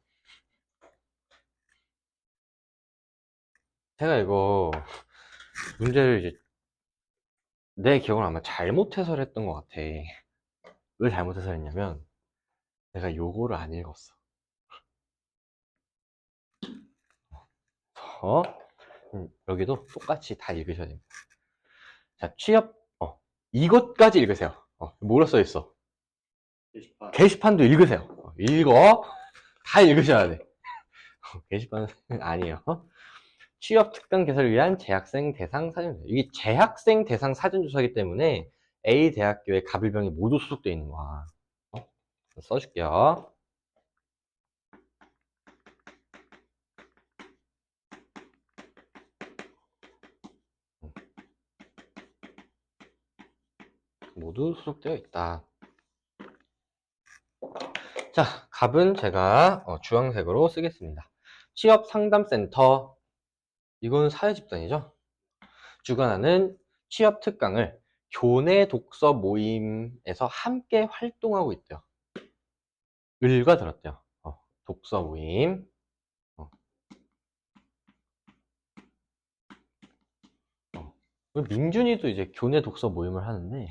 제가 이거 문제를 이제 내 기억을 아마 잘못 해설했던 것 같아. 왜 잘못 해설했냐면, 내가 요거를 안 읽었어. 어? 여기도 똑같이 다 읽으셔야 됩니다. 자, 이것까지 읽으세요. 뭐라 써 있어? 게시판 게시판도 읽으세요. 읽어. 다 읽으셔야 돼. 게시판은 아니에요. 취업 특강 개설을 위한 재학생 대상 사전조사. 이게 재학생 대상 사전조사이기 때문에 A 대학교에 갑을병이 모두 소속되어 있는 거야. 써줄게요. 모두 소속되어 있다. 자, 갑은 제가 주황색으로 쓰겠습니다. 취업 상담센터. 이건 사회집단이죠. 주관하는 취업 특강을 교내 독서 모임에서 함께 활동하고 있대요. 을과 들었대요. 독서 모임. 민준이도 이제 교내 독서 모임을 하는데,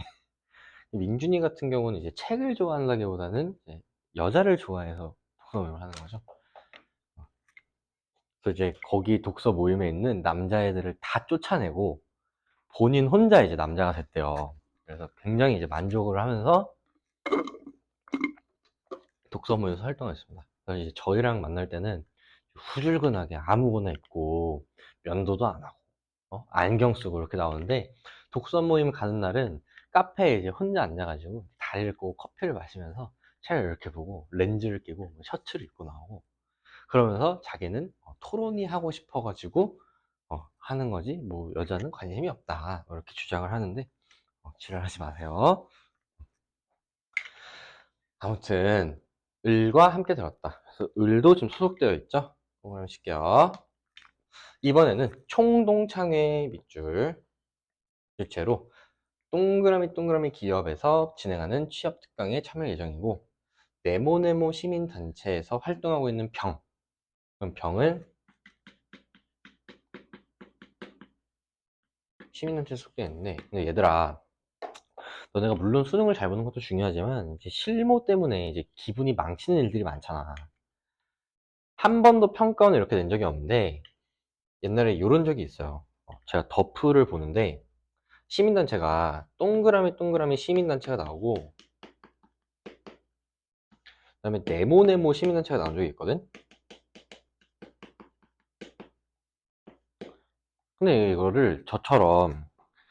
민준이 같은 경우는 이제 책을 좋아한다기보다는 이제 여자를 좋아해서 독서 모임을 하는 거죠. 그래서 이제 거기 독서 모임에 있는 남자애들을 다 쫓아내고 본인 혼자 이제 남자가 됐대요. 그래서 굉장히 이제 만족을 하면서 독서 모임에서 활동을 했습니다. 그래서 이제 저희랑 만날 때는 후줄근하게 아무거나 입고 면도도 안 하고 안경 쓰고 이렇게 나오는데, 독서 모임 가는 날은 카페에 이제 혼자 앉아가지고 다리를 꼬고 커피를 마시면서 책을 이렇게 보고 렌즈를 끼고 셔츠를 입고 나오고, 그러면서 자기는 토론이 하고 싶어가지고 하는 거지 뭐 여자는 관심이 없다 이렇게 주장을 하는데, 지랄하지 마세요. 아무튼 을과 함께 들었다. 그래서 을도 지금 소속되어 있죠. 동그라미 칠게요. 이번에는 총동창회 밑줄 일체로 동그라미 기업에서 진행하는 취업 특강에 참여 예정이고, 네모네모 시민단체에서 활동하고 있는 병, 그럼 병을 시민단체에 속되어 있는데, 근데 얘들아, 너네가 물론 수능을 잘 보는 것도 중요하지만 이제 실무 때문에 이제 기분이 망치는 일들이 많잖아. 한 번도 평가원을 이렇게 낸 적이 없는데 옛날에 이런 적이 있어요. 제가 더프를 보는데 시민단체가 동그라미 시민단체가 나오고, 그다음에 네모네모 시민단체가 나온 적이 있거든. 근데 이거를 저처럼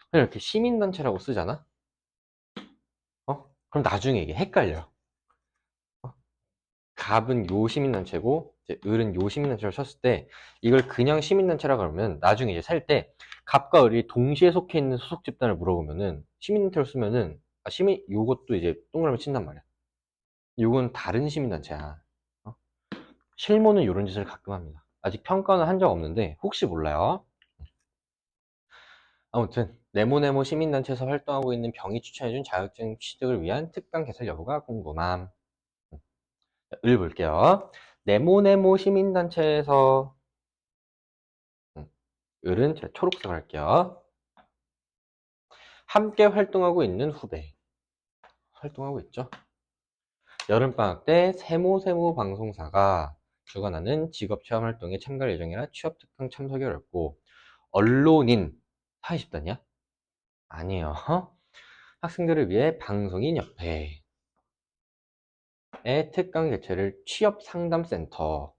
그냥 이렇게 시민단체라고 쓰잖아. 그럼 나중에 이게 헷갈려. 갑은 요 시민단체고 이제 을은 요 시민단체를 쳤을 때, 이걸 그냥 시민단체라 그러면 나중에 이제 살 때 갑과 을이 동시에 속해 있는 소속 집단을 물어보면은 시민단체로 쓰면은 시민 요것도 이제 동그라미 친단 말이야. 요건 다른 시민단체야. 어? 실무는 요런 짓을 가끔 합니다. 아직 평가는 한 적 없는데 혹시 몰라요. 아무튼 네모네모 시민단체에서 활동하고 있는 병이 추천해준 자격증 취득을 위한 특강 개설 여부가 궁금함. 을 볼게요. 네모네모 시민단체에서 을은 제가 초록색 할게요. 함께 활동하고 있는 후배. 활동하고 있죠. 여름방학 때 세모세모 방송사가 주관하는 직업체험 활동에 참가할 예정이라 취업특강 참석이 어렵고, 언론인 사회집단이야? 아니에요. 학생들을 위해 방송인협회의 특강 개최를 취업상담센터에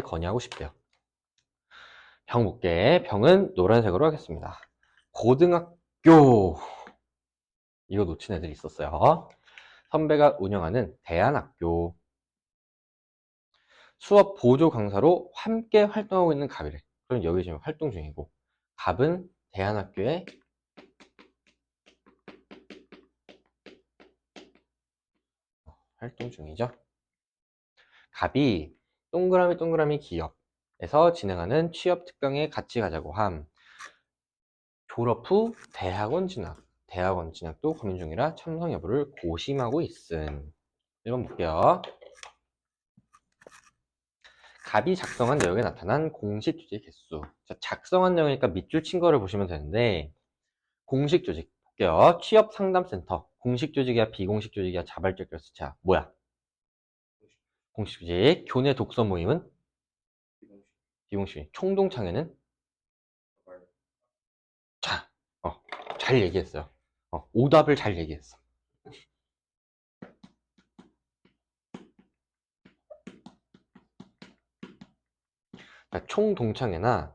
건의하고 싶대요. 병 볼게. 병은 노란색으로 하겠습니다. 고등학교, 이거 놓친 애들이 있었어요. 선배가 운영하는 대안학교, 수업 보조 강사로 함께 활동하고 있는 갑이래. 그럼 여기 지금 활동 중이고, 갑은 대안학교에 활동 중이죠. 갑이 동그라미 기업에서 진행하는 취업 특강에 같이 가자고 함. 졸업 후 대학원 진학도 고민 중이라 참석 여부를 고심하고 있음. 1번 볼게요. 갑이 작성한 내용에 나타난 공식 조직 개수. 자, 작성한 내용이니까 밑줄 친 거를 보시면 되는데, 공식 조직 볼게요. 취업 상담센터. 공식 조직이야, 비공식 조직이야, 자발적 결수. 자, 뭐야? 공식 조직. 교내 독서 모임은 비공식. 비공식. 총동창회는 자발. 자, 잘 얘기했어요. 오답을 잘 얘기했어. 자, 총동창회나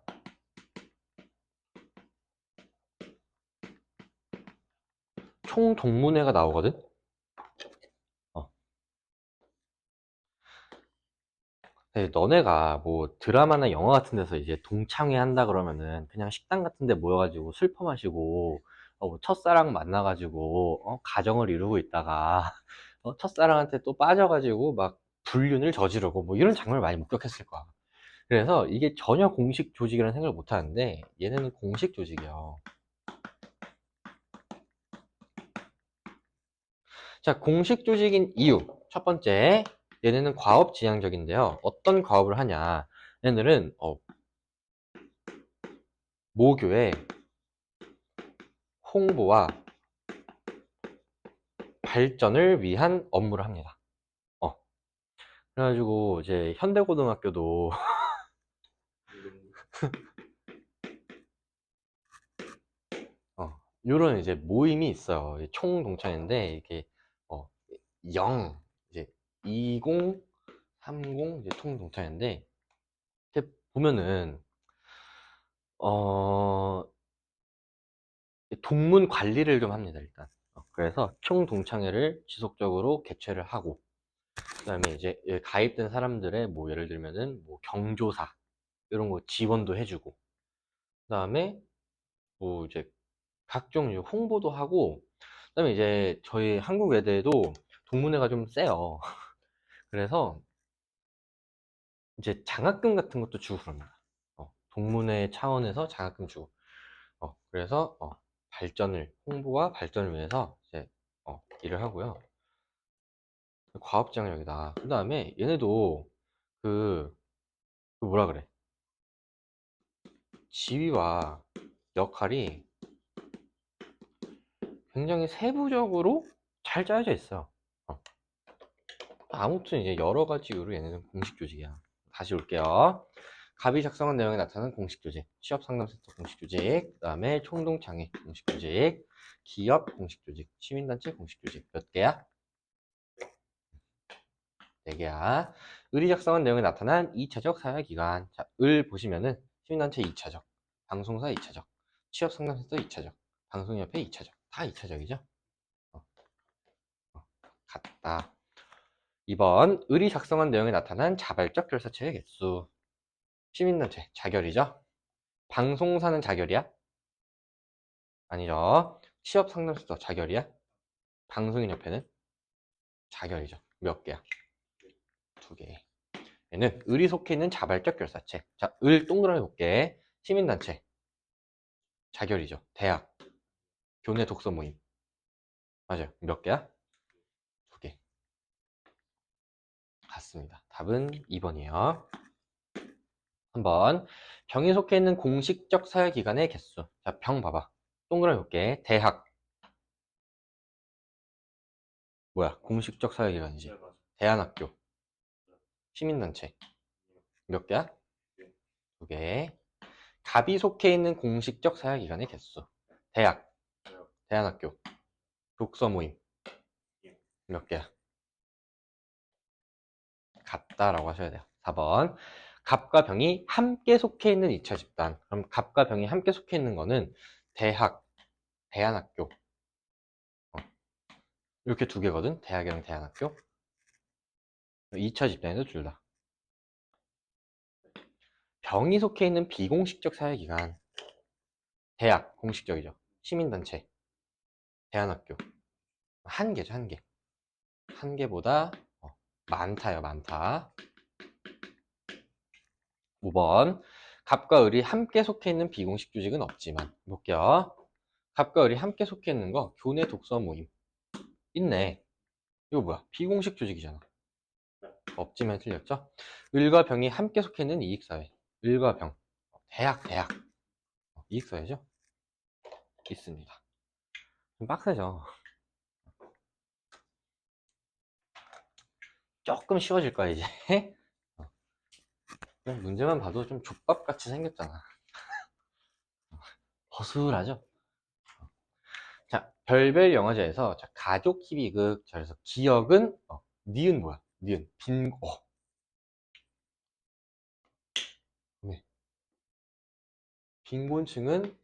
총동문회가 나오거든. 어. 근데 너네가 뭐 드라마나 영화 같은 데서 이제 동창회 한다 그러면은 그냥 식당 같은 데 모여가지고 술 퍼마시고 뭐 첫사랑 만나가지고 가정을 이루고 있다가 첫사랑한테 또 빠져가지고 막 불륜을 저지르고 뭐 이런 장면을 많이 목격했을 거야. 그래서 이게 전혀 공식 조직이라는 생각을 못 하는데 얘네는 공식 조직이에요. 자, 공식 조직인 이유. 첫 번째, 얘네는 과업지향적인데요. 어떤 과업을 하냐. 얘네들은 모교의 홍보와 발전을 위한 업무를 합니다. 그래가지고 이제 현대고등학교도 이런 이제 모임이 있어요. 총동창인데 이게 0, 이제 20, 30 이제 총동창인데, 이렇게 보면은 동문 관리를 좀 합니다, 일단. 그래서 총동창회를 지속적으로 개최를 하고, 그다음에 이제 가입된 사람들의 뭐 예를 들면은 뭐 경조사 이런 거 지원도 해주고, 그다음에 뭐 이제 각종 이제 홍보도 하고, 그다음에 이제 저희 한국 외대에도 동문회가 좀 세요. 그래서 이제 장학금 같은 것도 주고 그럽니다. 동문회 차원에서 장학금 주고. 그래서 홍보와 발전을 위해서 이제 일을 하고요. 과업장려이다. 그 다음에 얘네도 그 뭐라 그래? 지위와 역할이 굉장히 세부적으로 잘 짜여져 있어요. 아무튼 이제 여러 가지 이유로 얘네는 공식 조직이야. 다시 올게요. 갑이 작성한 내용에 나타나는 공식 조직, 취업 상담센터 공식 조직, 그 다음에 총동창회 공식 조직, 기업 공식 조직, 시민단체 공식 조직. 몇 개야? 4개야. 을이 작성한 내용에 나타난 2차적 사회기관. 자, 을 보시면은 시민단체 2차적, 방송사 2차적, 취업 상담센터 2차적, 방송협회 2차적. 다 2차적이죠? 같다. 2번, 을이 작성한 내용에 나타난 자발적 결사체의 개수. 시민단체, 자결이죠? 방송사는 자결이야? 아니죠. 취업 상담센터 자결이야? 방송인협회는 자결이죠. 몇 개야? 2개. 얘는 을이 속해 있는 자발적 결사체. 자, 을 동그라미 볼게. 시민단체, 자결이죠. 대학, 교내 독서 모임. 맞아요. 몇 개야? 2개. 같습니다. 답은 2번이에요. 한번 병이 속해 있는 공식적 사회기관의 개수. 자, 병 봐봐. 동그라미 볼게. 대학. 뭐야? 공식적 사회기관이지. 네, 맞아. 대안학교. 시민단체. 몇 개야? 네. 2개. 갑이 속해 있는 공식적 사회기관의 개수. 대학, 대학. 대안학교, 독서 모임. 예. 몇 개야? 같다라고 하셔야 돼요. 4번. 갑과 병이 함께 속해 있는 2차 집단. 그럼 갑과 병이 함께 속해 있는 거는 대학, 대안학교. 이렇게 2개거든. 대학이랑 대안학교. 2차 집단에도 둘 다. 병이 속해 있는 비공식적 사회기관. 대학, 공식적이죠. 시민단체, 대안학교. 1개죠, 1개. 1개보다 많다요, 많다. 5번. 갑과 을이 함께 속해 있는 비공식 조직은 없지만. 볼게요. 갑과 을이 함께 속해 있는 거, 교내 독서 모임. 있네. 이거 뭐야? 비공식 조직이잖아. 없지만 틀렸죠? 을과 병이 함께 속해 있는 이익사회. 을과 병. 대학. 이익사회죠? 있습니다. 좀 빡세죠? 조금 쉬워질 거야, 이제. 그냥 문제만 봐도 좀 족밥같이 생겼잖아. 거슬하죠? 자, 별별 영화제에서 자, 가족 희비극. 자, 그래서 기억은 니은 뭐야? 니은 네. 빈곤층은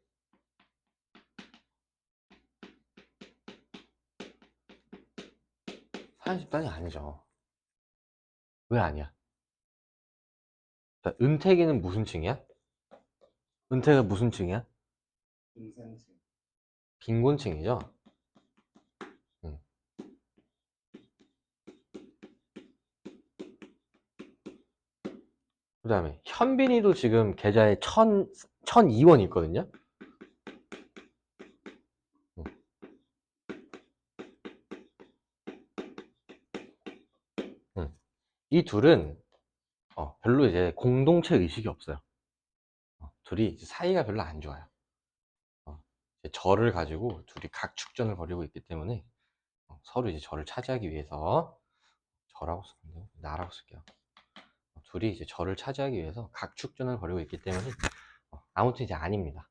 사회 집단이 아니죠. 왜 아니야? 자, 은퇴기는 무슨 층이야? 은퇴가 무슨 층이야? 중산층. 빈곤층이죠. 그 다음에 현빈이도 지금 계좌에 1002원이 있거든요. 음. 이 둘은 별로 이제 공동체 의식이 없어요. 둘이 이제 사이가 별로 안 좋아요. 이제 저를 가지고 둘이 각축전을 벌이고 있기 때문에 서로 이제 저를 차지하기 위해서 저라고 쓰는데 나라고 쓸게요. 둘이 이제 저를 차지하기 위해서 각축전을 벌이고 있기 때문에 아무튼 이제 아닙니다.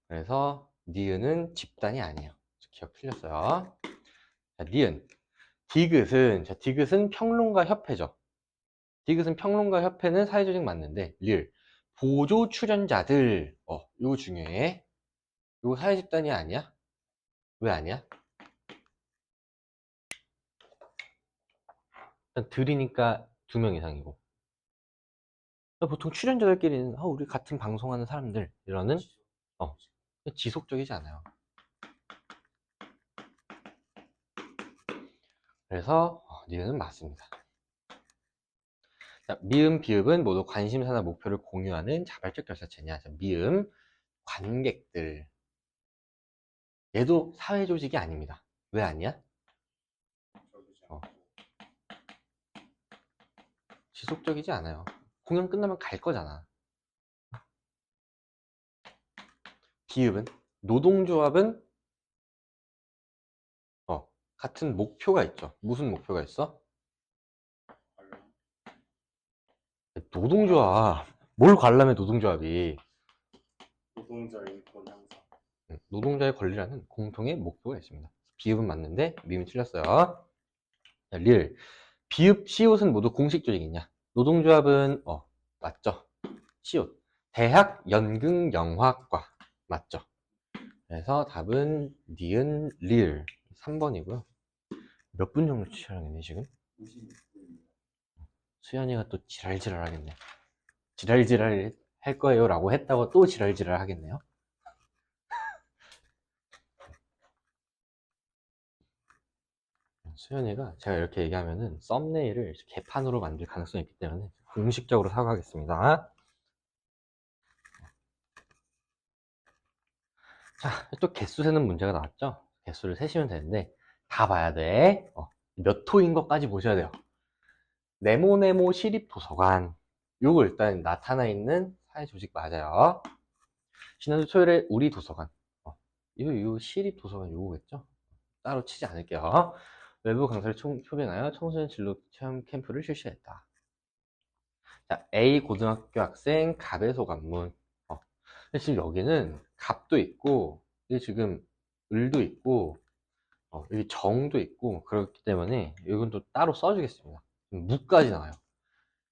그래서 니은은 집단이 아니에요. 기억 틀렸어요. 자, 니은. 디귿은 평론가 협회죠. 디귿은 평론가 협회는 사회조직 맞는데, 보조 출연자들. 이거 중요해. 이거 사회집단이 아니야? 왜 아니야? 일단 들이니까 2명 이상이고. 보통 출연자들끼리는 우리 같은 방송하는 사람들 이러는 지속적이지 않아요. 그래서 니은은 맞습니다. 자, 미음, 비읍은 모두 관심사나 목표를 공유하는 자발적 결사체냐. 자, 미음, 관객들. 얘도 사회 조직이 아닙니다. 왜 아니야? 적이지 어. 않고 지속적이지 않아요. 공연 끝나면 갈 거잖아. 비읍은 노동조합은 같은 목표가 있죠. 무슨 목표가 있어? 관련 노동조합. 뭘 관람해 노동조합이. 노동자 인권 향상 노동자의 권리라는 공통의 목표가 있습니다. 비읍은 맞는데 미음이 틀렸어요. 자, 릴. 비읍, 시옷은 모두 공식 조직이냐? 노동조합은 맞죠. 시옷. 대학 연극영화과 맞죠. 그래서 답은 니은 릴 3번이고요. 몇 분 정도 촬영했니 지금? 56분입니다. 수연이가 또 지랄지랄 하겠네. 지랄지랄 할 거예요 라고 했다고 또 지랄지랄 하겠네요. 수연이가 제가 이렇게 얘기하면은 썸네일을 개판으로 만들 가능성이 있기 때문에 공식적으로 사과하겠습니다. 자, 또 개수 세는 문제가 나왔죠? 개수를 세시면 되는데 다 봐야 돼. 몇 호인 것까지 보셔야 돼요. 네모네모 시립도서관. 요거 일단 나타나 있는 사회조직 맞아요. 지난주 토요일에 우리 도서관. 이거 시립도서관 요거겠죠? 따로 치지 않을게요. 외부 강사를 초빙하여 청소년 진로 체험 캠프를 실시했다. 자, A 고등학교 학생 갑의 소감문. 근데 지금 여기는 갑도 있고, 이게 지금 을도 있고, 여기 정도 있고, 그렇기 때문에 이건 또 따로 써주겠습니다. 무까지 나와요.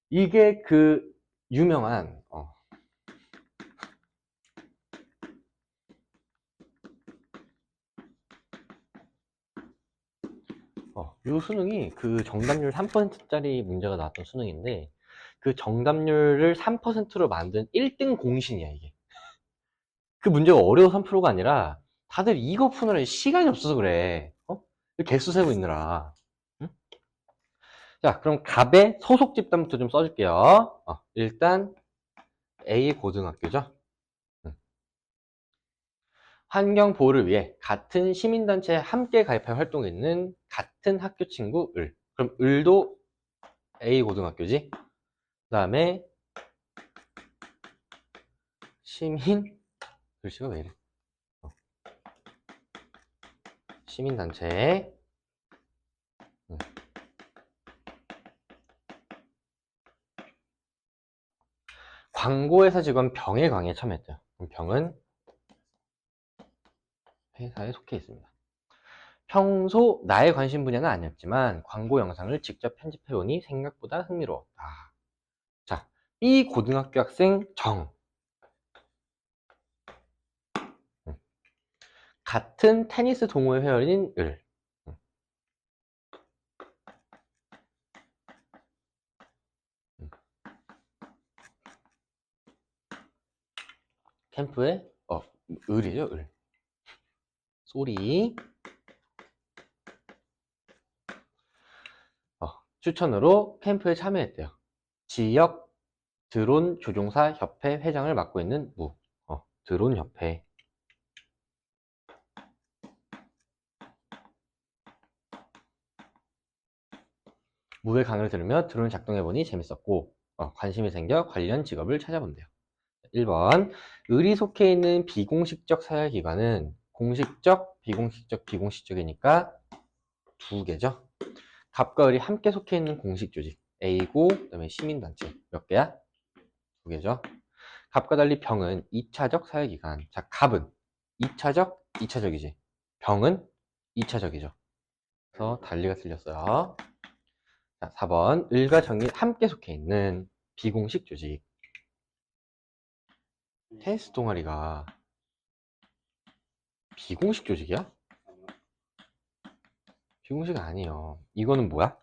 이게 그 유명한, 이 수능이 그 정답률 3%짜리 문제가 나왔던 수능인데, 그 정답률을 3%로 만든 1등 공신이야, 이게. 그 문제가 어려워 3%가 아니라, 다들 이거 푸느라 시간이 없어서 그래. 개수 세고 있느라. 응? 자, 그럼 갑의 소속 집단부터 좀 써줄게요. 일단, A 고등학교죠. 환경 보호를 위해 같은 시민단체에 함께 가입하여 활동했는 같은 학교 친구 을. 그럼 을도 A 고등학교지. 그 다음에 시민 글씨가 왜 이래? 시민단체. 광고회사 직원 병의 강의에 참여했대요. 그럼 병은 회사에 속해 있습니다. 평소 나의 관심 분야는 아니었지만 광고 영상을 직접 편집해보니 생각보다 흥미로웠다. 자, B 고등학교 학생 정. 같은 테니스 동호회 회원인 을. 캠프에 을이죠, 을. 쏘리. 추천으로 캠프에 참여했대요. 지역 드론 조종사 협회 회장을 맡고 있는 무. 드론 협회. 무의 강의를 들으며 드론을 작동해보니 재밌었고 관심이 생겨 관련 직업을 찾아본대요. 1번 을이 속해 있는 비공식적 사회기관은 공식적, 비공식적, 비공식적이니까 두 개죠. 갑과 을이 함께 속해 있는 공식 조직 A고 그 다음에 시민단체 몇 개야? 두 개죠. 갑과 달리 병은 2차적 사회기관. 자, 갑은 2차적, 2차적이지. 병은 2차적이죠. 그래서 달리가 틀렸어요. 자, 4번 을과 정이 함께 속해 있는 비공식 조직. 테니스 동아리가 비공식 조직이야? 비공식 아니에요. 이거는 뭐야?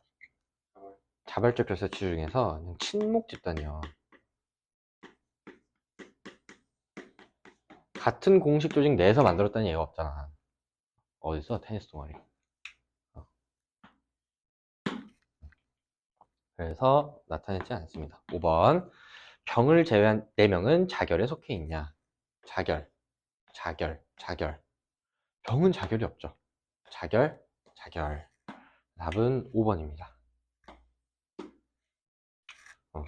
자발적 결사체 중에서 그냥 친목 집단이요. 같은 공식 조직 내에서 만들었다는 얘기가 없잖아. 어디서? 테니스 동아리. 그래서 나타내지 않습니다. 5번. 병을 제외한 4명은 자결에 속해 있냐? 자결, 자결. 병은 자결이 없죠. 자결. 답은 5번입니다.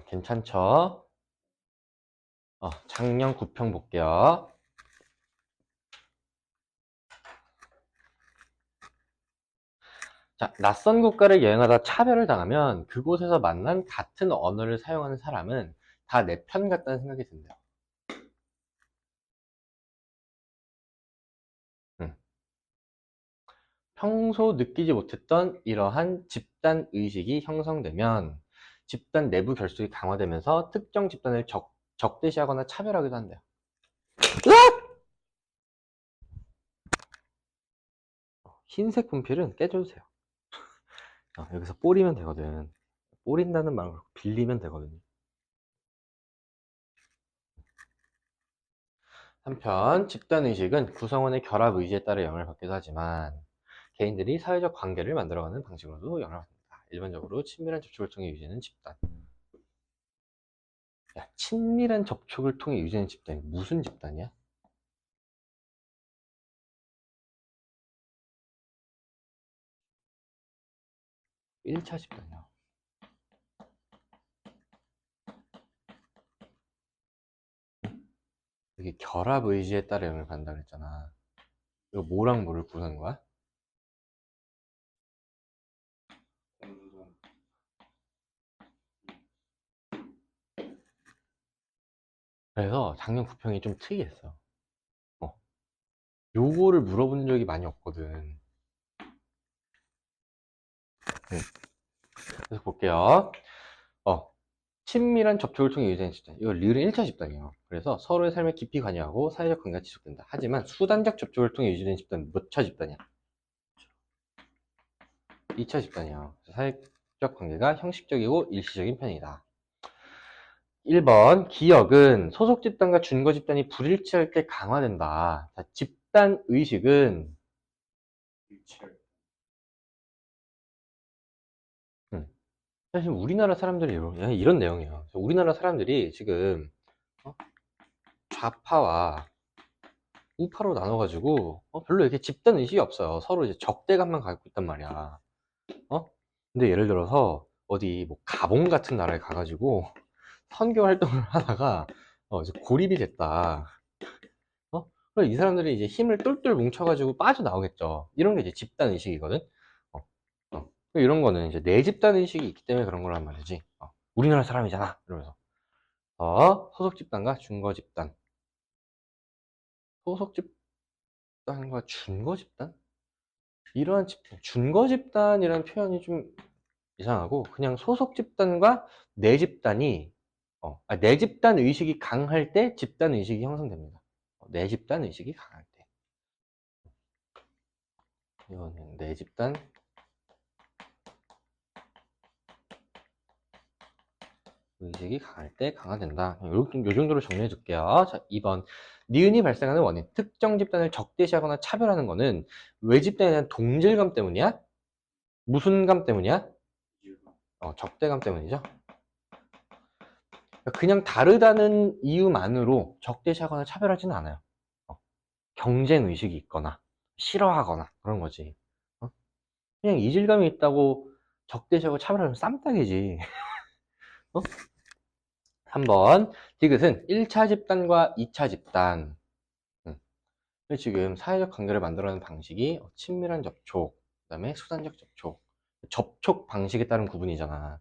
괜찮죠? 작년 9평 볼게요. 자, 낯선 국가를 여행하다 차별을 당하면 그곳에서 만난 같은 언어를 사용하는 사람은 다 내 편 같다는 생각이 든대요. 평소 느끼지 못했던 이러한 집단 의식이 형성되면 집단 내부 결속이 강화되면서 특정 집단을 적대시하거나 차별하기도 한대요. 흰색 분필은 깨줘주세요. 여기서 뿌리면 되거든. 뿌린다는 말을 빌리면 되거든요. 한편 집단의식은 구성원의 결합 의지에 따라 영향을 받기도 하지만 개인들이 사회적 관계를 만들어가는 방식으로도 영향을 받습니다. 일반적으로 친밀한 접촉을 통해 유지하는 집단. 야, 친밀한 접촉을 통해 유지하는 집단이 무슨 집단이야? 1차 집단이야. 여기 결합 의지에 따라 영향을 받는다 그랬잖아. 이거 뭐랑 뭐를 구성한 거야? 공동. 그래서 작년 9평이 좀 특이했어. 요거를 물어본 적이 많이 없거든. 그래서 볼게요. 친밀한 접촉을 통해 유지되는 집단. 이거 리을은 1차 집단이에요. 그래서 서로의 삶에 깊이 관여하고 사회적 관계가 지속된다. 하지만 수단적 접촉을 통해 유지되는 집단은 몇 차 집단이야? 2차 집단이에요. 사회적 관계가 형식적이고 일시적인 편이다. 1번 기억은 소속 집단과 준거 집단이 불일치할 때 강화된다. 자, 집단 의식은 일치할 사실 우리나라 사람들이 이런 내용이에요. 우리나라 사람들이 지금 좌파와 우파로 나눠가지고 별로 이렇게 집단 의식이 없어요. 서로 이제 적대감만 갖고 있단 말이야. 근데 예를 들어서 어디 뭐 가봉 같은 나라에 가가지고 선교 활동을 하다가 이제 고립이 됐다. 그럼 이 사람들이 이제 힘을 똘똘 뭉쳐가지고 빠져나오겠죠. 이런 게 이제 집단 의식이거든. 어, 이런 거는 이제 내 집단 의식이 있기 때문에 그런 거란 말이지. 우리나라 사람이잖아. 이러면서. 소속 집단과 준거 집단. 소속 집단과 준거 집단? 이러한 집단, 준거 집단이라는 표현이 좀 이상하고, 그냥 소속 집단과 내 집단이, 내 집단 의식이 강할 때 집단 의식이 형성됩니다. 내 집단 의식이 강할 때. 이거는 내 집단 의식이 강할 때 강화된다. 요 정도로 정리해 줄게요. 자, 2번. 니은이 발생하는 원인. 특정 집단을 적대시하거나 차별하는 거는 외 집단에 대한 동질감 때문이야? 무슨 감 때문이야? 이유가 적대감 때문이죠. 그냥 다르다는 이유만으로 적대시하거나 차별하지는 않아요. 경쟁 의식이 있거나 싫어하거나 그런 거지. 그냥 이질감이 있다고 적대시하고 차별하면 쌈딱이지. 3번. 디귿은 1차 집단과 2차 집단. 지금 사회적 관계를 만들어가는 방식이 친밀한 접촉, 그 다음에 수단적 접촉. 접촉 방식에 따른 구분이잖아.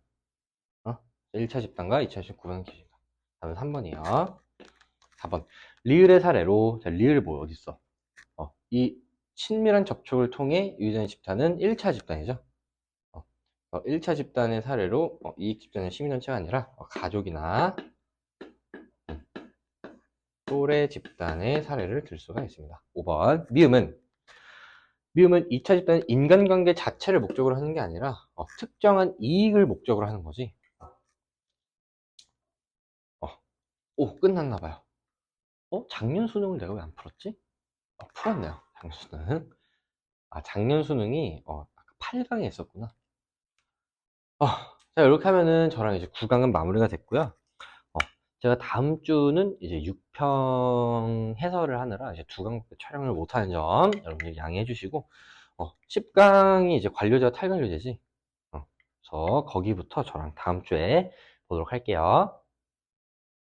1차 집단과 2차 집단 구분은 기준이다. 다음은 3번이요. 4번. 리을의 사례로, 자, 리을 뭐 어딨어? 이 친밀한 접촉을 통해 유지되는 집단은 1차 집단이죠. 1차 집단의 사례로 이익 집단의 시민단체가 아니라 가족이나 또래 집단의 사례를 들 수가 있습니다. 5번. 미음은 2차 집단은 인간관계 자체를 목적으로 하는 게 아니라 특정한 이익을 목적으로 하는 거지. 오, 끝났나 봐요. 작년 수능을 내가 왜 안 풀었지? 풀었네요. 작년 수능. 작년 수능이 8강에 있었구나. 자, 이렇게 하면은 저랑 이제 9강은 마무리가 됐고요. 제가 다음 주는 이제 6평 해설을 하느라 이제 2강밖에 촬영을 못하는 점 여러분들 양해해 주시고, 10강이 이제 관료제와 탈관료제지. 그래서 거기부터 저랑 다음 주에 보도록 할게요.